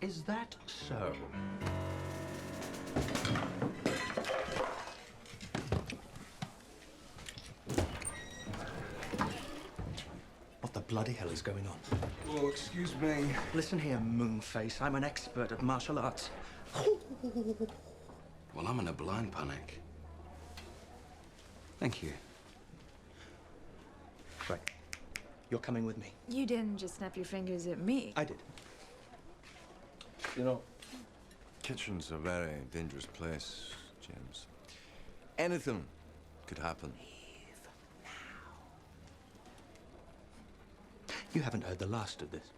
Is that so? What the bloody hell is going on? Oh, excuse me. Listen here, Moonface. I'm an expert at martial arts. Well, I'm in a blind panic. Thank you. Right. You're coming with me. You didn't just snap your fingers at me. I did. You know, Kitchen's a very dangerous place, James. Anything could happen. You haven't heard the last of this.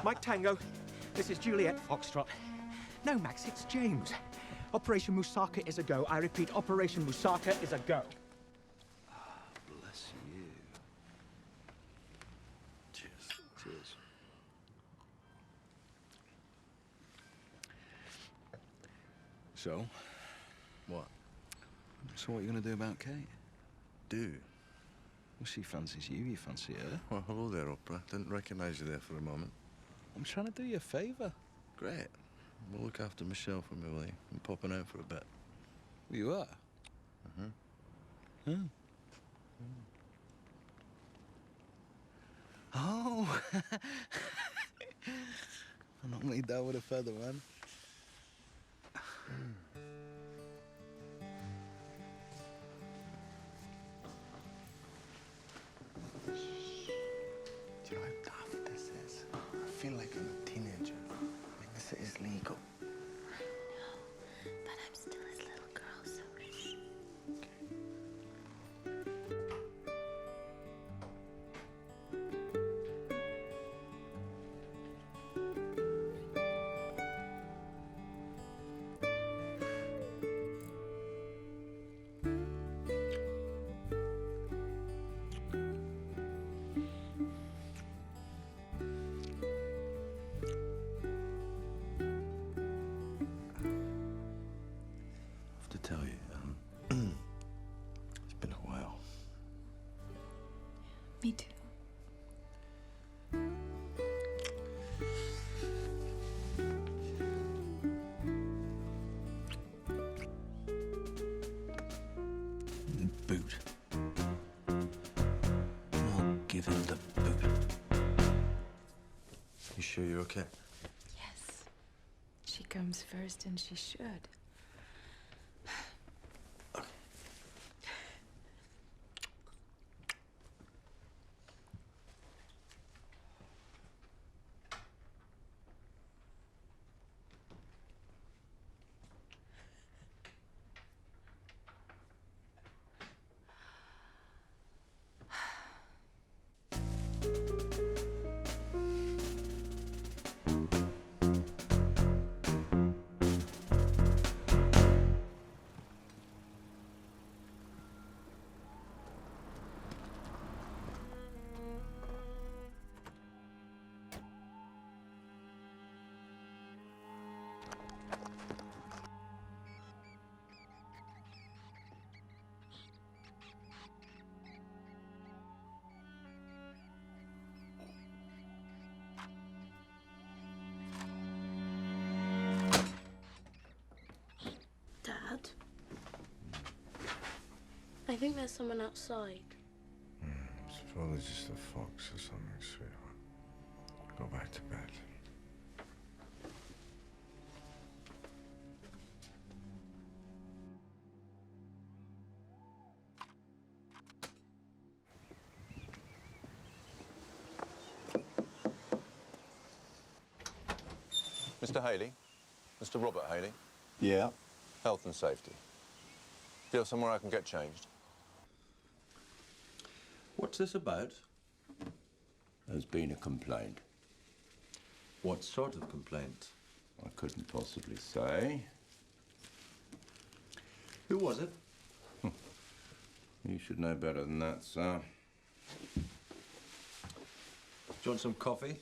Mike Tango, this is Juliet Foxtrot. No, Max, it's James. Operation Musaka is a go. I repeat, Operation Musaka is a go. Bless you. Cheers. Cheers. So? What? So what are you gonna do about Kate? Do? Well, she fancies you fancy her. Well, hello there, Oprah. Didn't recognise you there for a moment. I'm trying to do you a favour. Great. We'll look after Michelle for me, will you? I'm popping out for a bit. You are? Uh-huh. Oh. Oh. I normally down with a feather, man. Do you know how daft this is? I feel like I'm a teenager. I mean, this is legal. But I'm still his little girl, so shh. I have to tell you, it's been a while. Me too. The boot. I'll give him the boot. You sure you're okay? Yes. She comes first, and she should. Dad? I think there's someone outside. It's probably just a fox or something, sweetheart. Go back to bed. Mr. Haley? Mr. Robert Haley? Yeah? Health and safety. Do you have somewhere I can get changed? What's this about? There's been a complaint. What sort of complaint? I couldn't possibly say. Who was it? You should know better than that, sir. Do you want some coffee?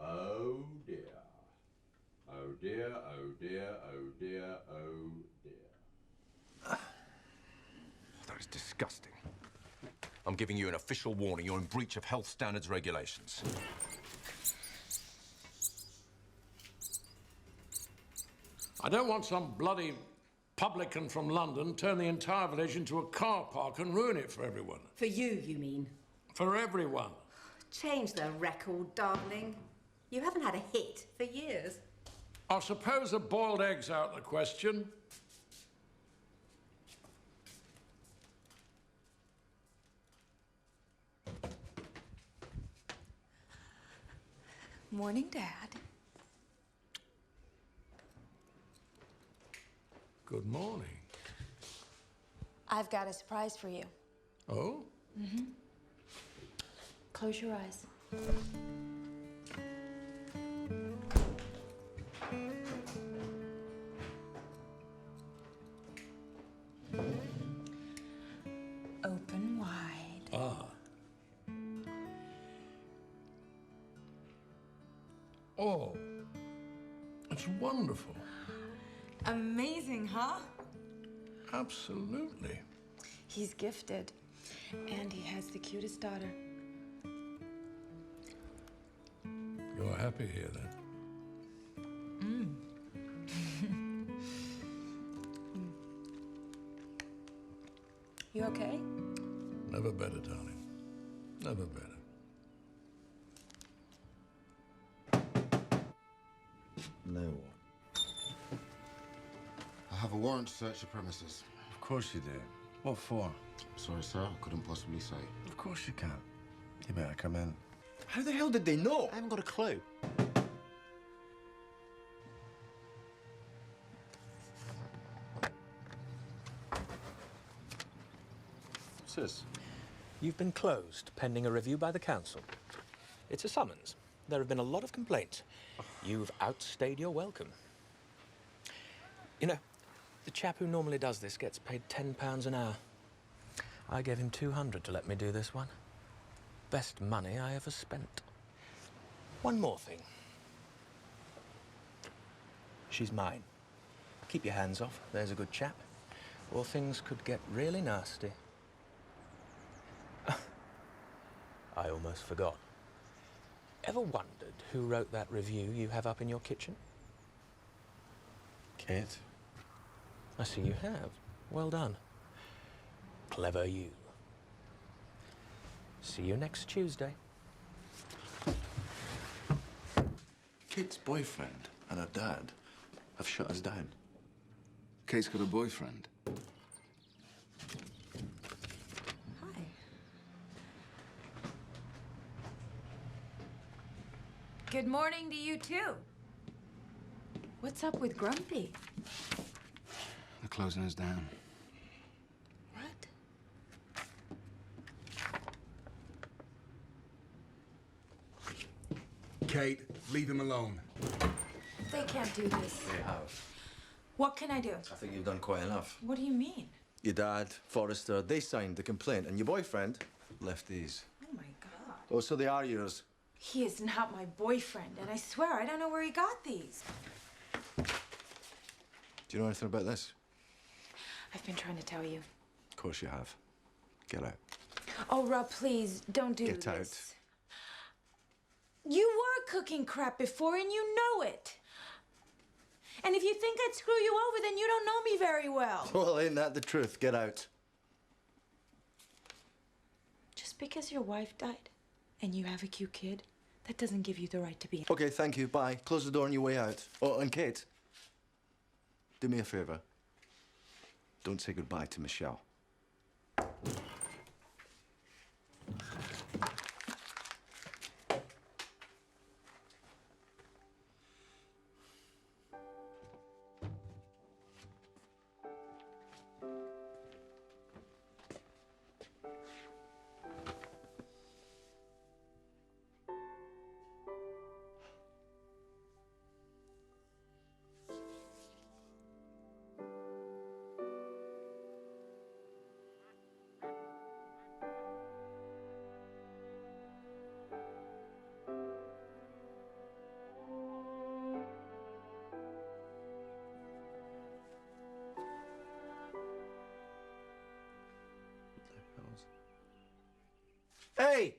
Oh dear. Oh dear, oh dear, oh dear, oh dear. That is disgusting. I'm giving you an official warning. You're in breach of health standards regulations. I don't want some bloody publican from London turn the entire village into a car park and ruin it for everyone. For you, you mean? For everyone. Change the record, darling. You haven't had a hit for years. I suppose a boiled egg's out the question. Morning, Dad. Good morning. I've got a surprise for you. Oh? Mm-hmm. Close your eyes. Open wide. Ah. Oh. It's wonderful. Amazing, huh? Absolutely. He's gifted. And he has the cutest daughter. You're happy here, then? You okay? Never better, darling. Never better. Now what? I have a warrant to search the premises. Of course you do. What for? Sorry, sir, I couldn't possibly say. Of course you can. You better come in. How the hell did they know? I haven't got a clue. What's this? You've been closed pending a review by the council. It's a summons. There have been a lot of complaints. You've outstayed your welcome. You know, the chap who normally does this gets paid £10 an hour. I gave him 200 to let me do this one. Best money I ever spent. One more thing. She's mine. Keep your hands off, there's a good chap. Or things could get really nasty. I almost forgot. Ever wondered who wrote that review you have up in your kitchen? Kate. I see you have. Well done. Clever you. See you next Tuesday. Kate's boyfriend and her dad have shut us down. Kate's got a boyfriend. Good morning to you, too. What's up with Grumpy? They're closing us down. Kate, leave him alone. They can't do this. They have. What can I do? I think you've done quite enough. What do you mean? Your dad, Forrester, they signed the complaint, and your boyfriend left these. Oh, my God. Oh, so they are yours. He is not my boyfriend, and I swear I don't know where he got these. Do you know anything about this? I've been trying to tell you. Of course you have. Get out. Oh, Rob, please, don't do Get out. this. You were cooking crap before, and you know it. And if you think I'd screw you over, then you don't know me very well. Well, ain't that the truth? Get out. Just because your wife died and you have a cute kid, that doesn't give you the right to be... Okay, thank you. Bye. Close the door on your way out. Oh, and Kate, do me a favor. Don't say goodbye to Michelle. Hey!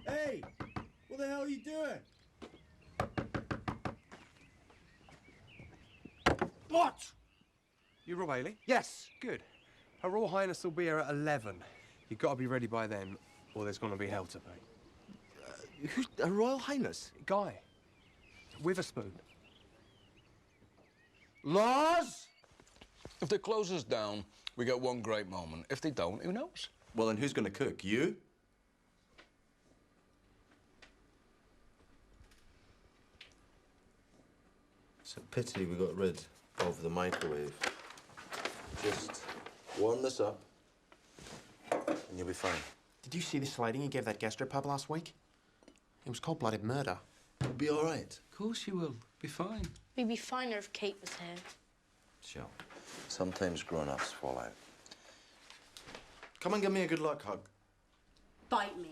Hey! What the hell are you doing? What? You Rob Haley? Yes. Good. Her Royal Highness will be here at 11. You've got to be ready by then, or there's going to be hell to pay. Who's Her Royal Highness? Guy. Witherspoon. Laws! If they close us down, we get one great moment. If they don't, who knows? Well, then who's going to cook? You? It's a pity we got rid of the microwave. Just warm this up, and you'll be fine. Did you see the sliding he gave that gastropub last week? It was cold-blooded murder. You'll be all right. Of course you will. Be fine. We'd be finer if Kate was here. Sure. Sometimes grown-ups fall out. Come and give me a good luck hug. Bite me.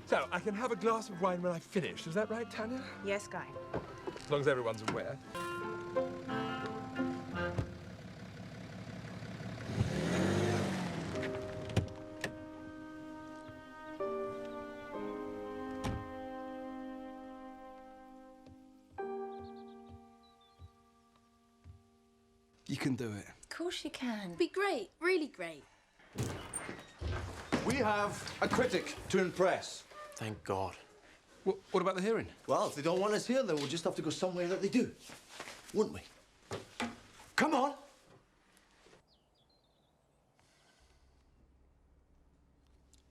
So, I can have a glass of wine when I finish. Is that right, Tanya? Yes, Guy. As long as everyone's aware. You can do it. Of course you can. Be great, really great. We have a critic to impress. Thank God. What about the hearing? Well, if they don't want us here, then we'll just have to go somewhere that they do, won't we? Come on.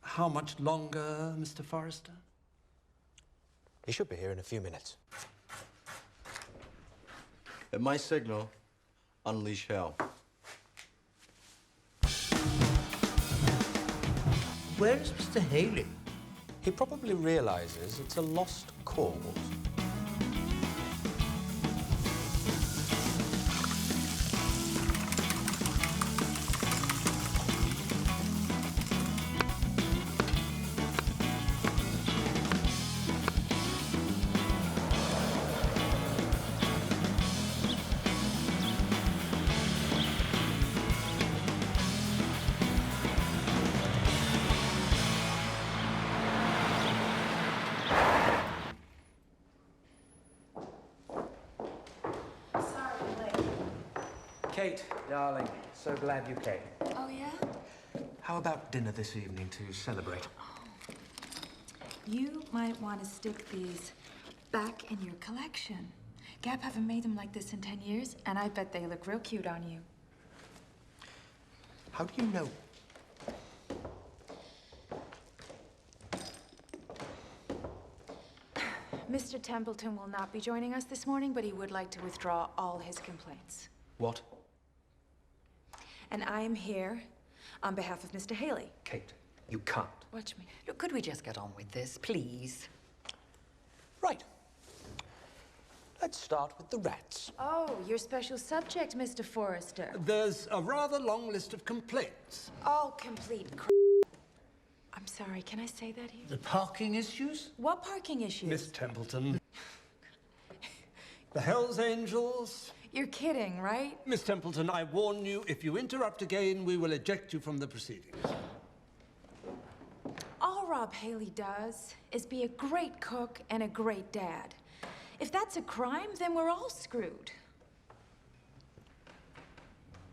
How much longer, Mr. Forrester? He should be here in a few minutes. At my signal, unleash hell. Where is Mr. Haley? He probably realizes it's a lost cause. Kate, darling, so glad you came. Oh, yeah? How about dinner this evening to celebrate? You might want to stick these back in your collection. Gap haven't made them like this in 10 years, and I bet they look real cute on you. How do you know? Mr. Templeton will not be joining us this morning, but he would like to withdraw all his complaints. What? And I am here on behalf of Mr. Haley. Kate, you can't. Watch me. Look, could we just get on with this, please? Right. Let's start with the rats. Oh, your special subject, Mr. Forrester. There's a rather long list of complaints. All complete I'm sorry, can I say that here? The parking issues? What parking issues? Miss Templeton. The Hells Angels. You're kidding, right? Miss Templeton, I warn you, if you interrupt again, we will eject you from the proceedings. All Rob Haley does is be a great cook and a great dad. If that's a crime, then we're all screwed.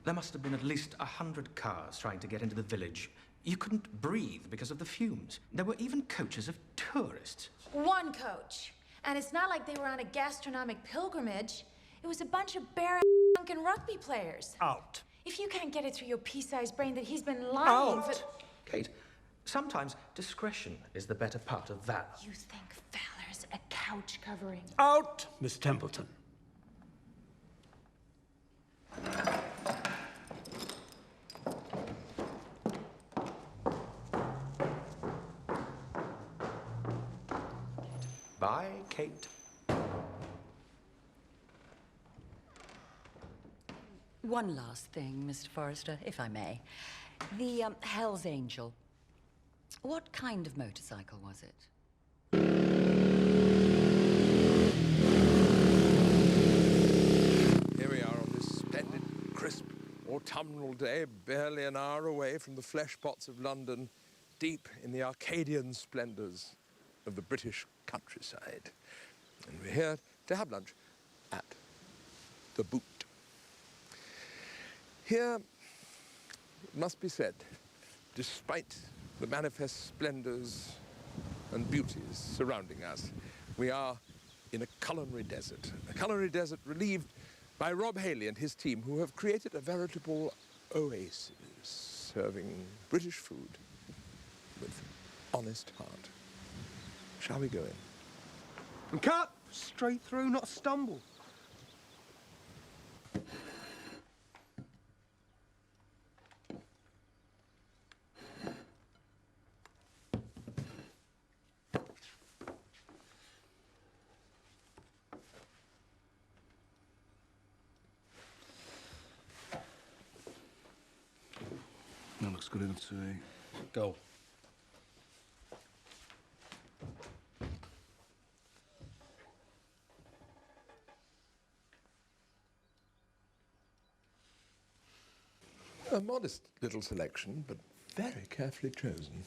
There must have been at least 100 cars trying to get into the village. You couldn't breathe because of the fumes. There were even coaches of tourists. One coach. And it's not like they were on a gastronomic pilgrimage. It was a bunch of barren drunken rugby players. Out. If you can't get it through your pea-sized brain that he's been lying for... Kate, sometimes discretion is the better part of valor. You think valor's a couch covering? Out, Miss Templeton. Bye, Kate. One last thing, Mr. Forrester, if I may. The Hell's Angel. What kind of motorcycle was it? Here we are on this splendid, crisp, autumnal day, barely an hour away from the flesh pots of London, deep in the Arcadian splendours of the British countryside. And we're here to have lunch at the Boot. Here, it must be said, despite the manifest splendours and beauties surrounding us, we are in a culinary desert relieved by Rob Haley and his team, who have created a veritable oasis, serving British food with honest heart. Shall we go in? And cut! Straight through, not a stumble. That looks good enough to eat. Go. A modest little selection, but very carefully chosen.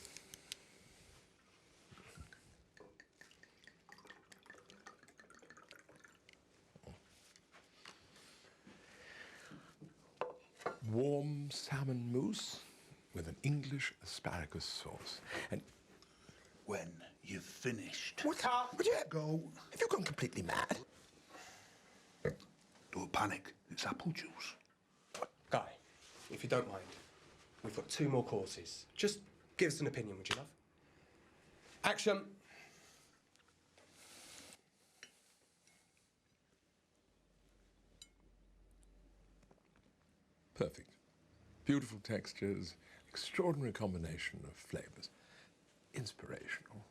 warm salmon mousse with an English asparagus sauce. And when you've finished. Would you go? Have you gone completely mad? Don't panic. It's apple juice. Guy, if you don't mind, we've got 2 more courses. Just give us an opinion, would you, love? Action. Perfect. Beautiful textures, extraordinary combination of flavors. Inspirational.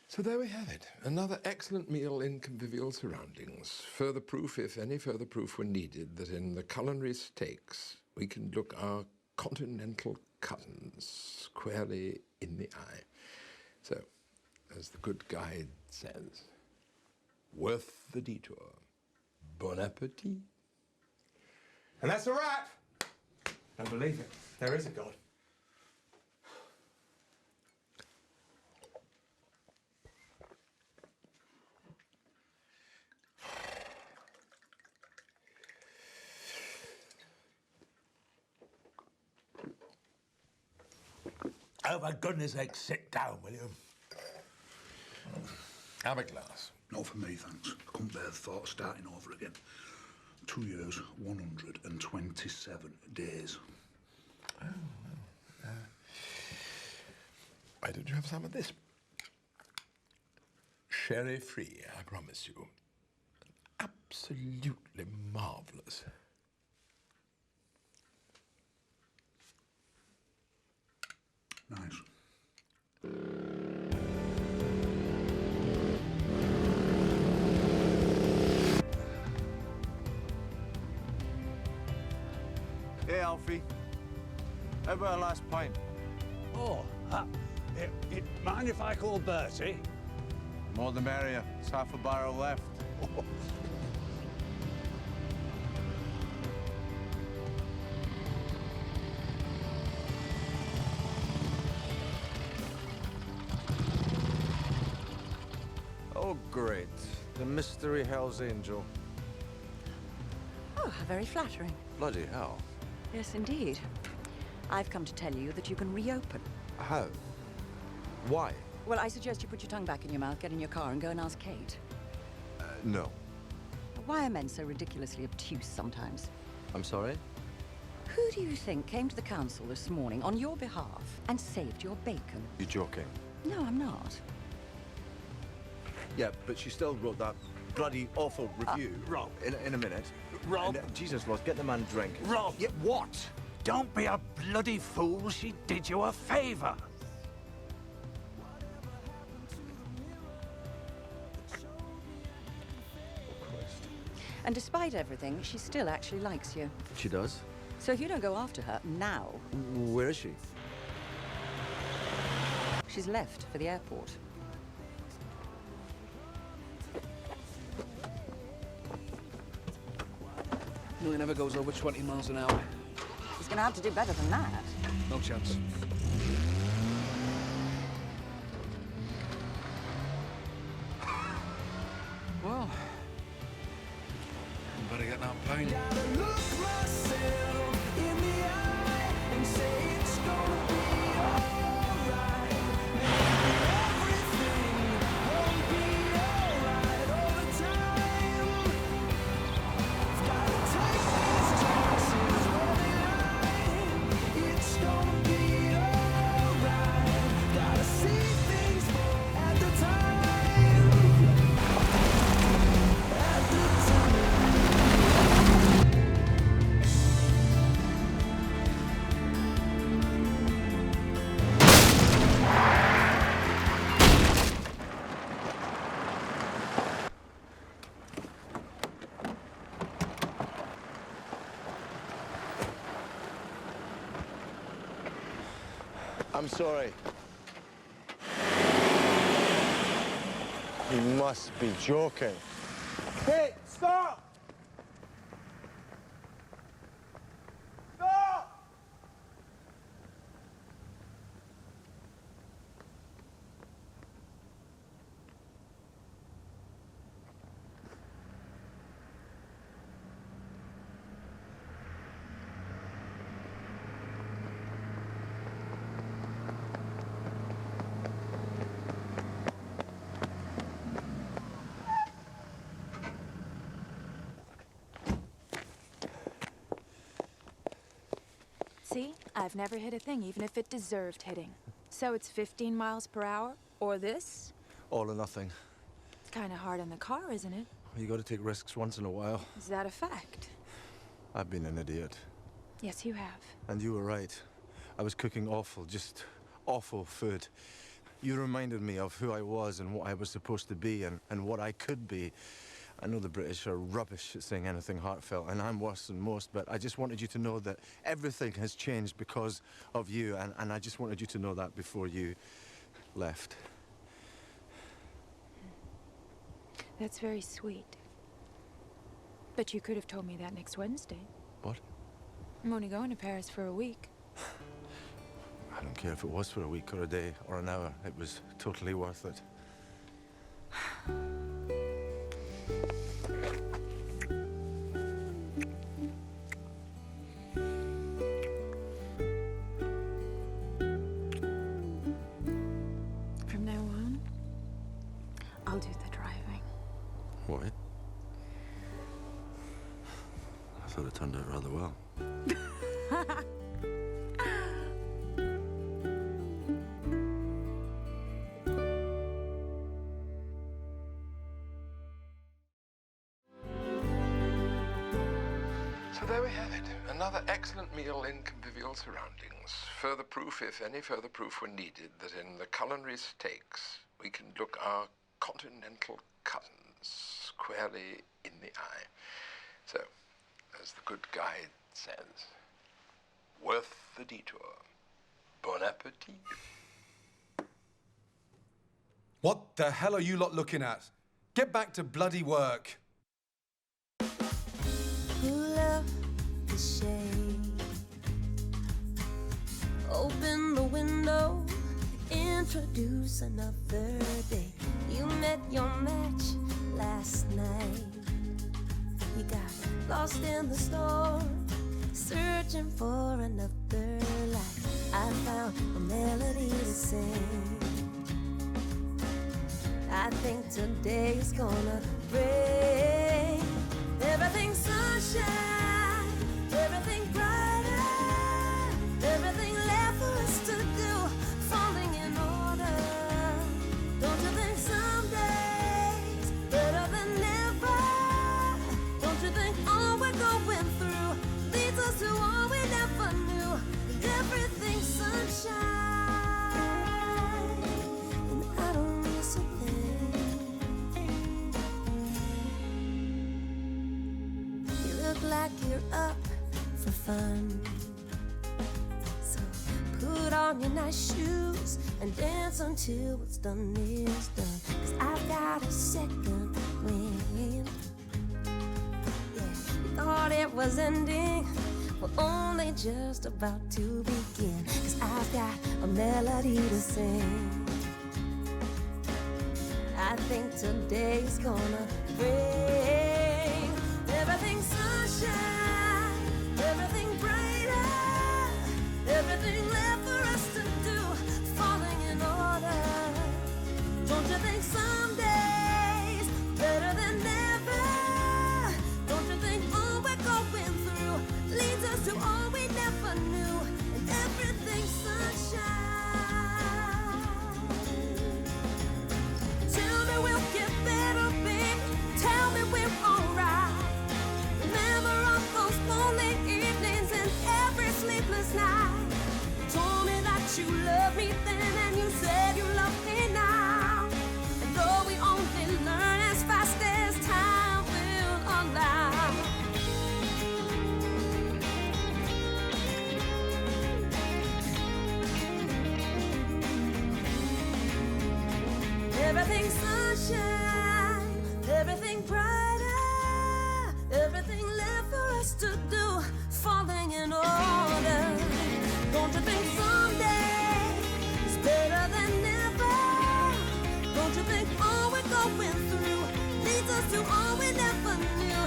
So there we have it. Another excellent meal in convivial surroundings. Further proof, if any further proof were needed, that in the culinary stakes we can look our continental cousins squarely in the eye. So, as the good guide says, worth the detour. Bon appetit. And that's a wrap. Don't believe it. There is a God. Oh, for goodness sake, sit down, will you? Have a glass. Not for me, thanks. I couldn't bear the thought of starting over again. 2 years, 127 days. Oh, well. Why don't you have some of this? Sherry-free, I promise you. Absolutely marvelous. Nice. Hey, Alfie. How about a last pint? Oh, mind if I call Bertie? More the merrier. It's half a barrel left. Oh, great. The mystery Hell's Angel. Oh, how very flattering. Bloody hell. Yes, indeed. I've come to tell you that you can reopen. How? Why? Well, I suggest you put your tongue back in your mouth, get in your car, and go and ask Kate. No. Why are men so ridiculously obtuse sometimes? I'm sorry? Who do you think came to the council this morning on your behalf and saved your bacon? You're joking. No, I'm not. Yeah, but she still wrote that bloody awful review. Rob. In a minute. Rob. And, Jesus, Ross, get the man a drink. Rob! Yeah, what? Don't be a bloody fool. She did you a favour. And despite everything, she still actually likes you. She does? So if you don't go after her now... Where is she? She's left for the airport. Nearly never goes over 20 miles an hour. He's gonna have to do better than that. No chance. Well, I better get that plane. I'm sorry. You must be joking. Hey, stop! Stop! See? I've never hit a thing, even if it deserved hitting. So it's 15 miles per hour? Or this? All or nothing. It's kind of hard on the car, isn't it? You got to take risks once in a while. Is that a fact? I've been an idiot. Yes, you have. And you were right. I was cooking awful, just awful food. You reminded me of who I was and what I was supposed to be and what I could be. I know the British are rubbish at saying anything heartfelt, and I'm worse than most, but I just wanted you to know that everything has changed because of you, and I just wanted you to know that before you left. That's very sweet. But you could have told me that next Wednesday. What? I'm only going to Paris for a week. I don't care if it was for a week or a day or an hour. It was totally worth it. From now on, I'll do the driving. What? I thought it turned out rather well. So there we have it. Another excellent meal in convivial surroundings. Further proof, if any further proof were needed, that in the culinary stakes we can look our continental cousins squarely in the eye. So, as the good guide says, worth the detour. Bon appetit. What the hell are you lot looking at? Get back to bloody work. Pull up the shade, open the window, introduce another day. You met your match last night. You got lost in the storm, searching for another light. I found a melody to sing. I think today's gonna bring everything sunshine, everything brighter, everything left for us to do, falling in order. Don't you think some days better than never? Don't you think all we're going through leads us to all we never knew? Everything sunshine, and I don't miss a thing. You look like you're up for fun, so put on your nice shoes and dance until what's done is done. 'Cause I've got a second wind. Yeah, you thought it was ending, we're only just about to begin. 'Cause I've got a melody to sing. I think today's gonna bring everything sunshine, everything brighter, everything left for us to do, falling in order. Don't you think some days better than never? Don't you think all we're going through leads us to all we never knew, and everything sunshine? Tell me we'll get better, babe. Tell me we're alright. Remember all those lonely evenings and every sleepless night. You told me that you loved me then, and you said you love me now. And though we only learn as fast as time will allow, everything sunshine, everything brighter, everything left for us to do, falling in order. Don't you think someday is better than never? Don't you think all we're going through leads us to all we never knew?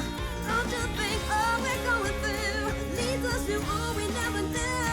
Don't you think all we're going through leads us to all we never knew?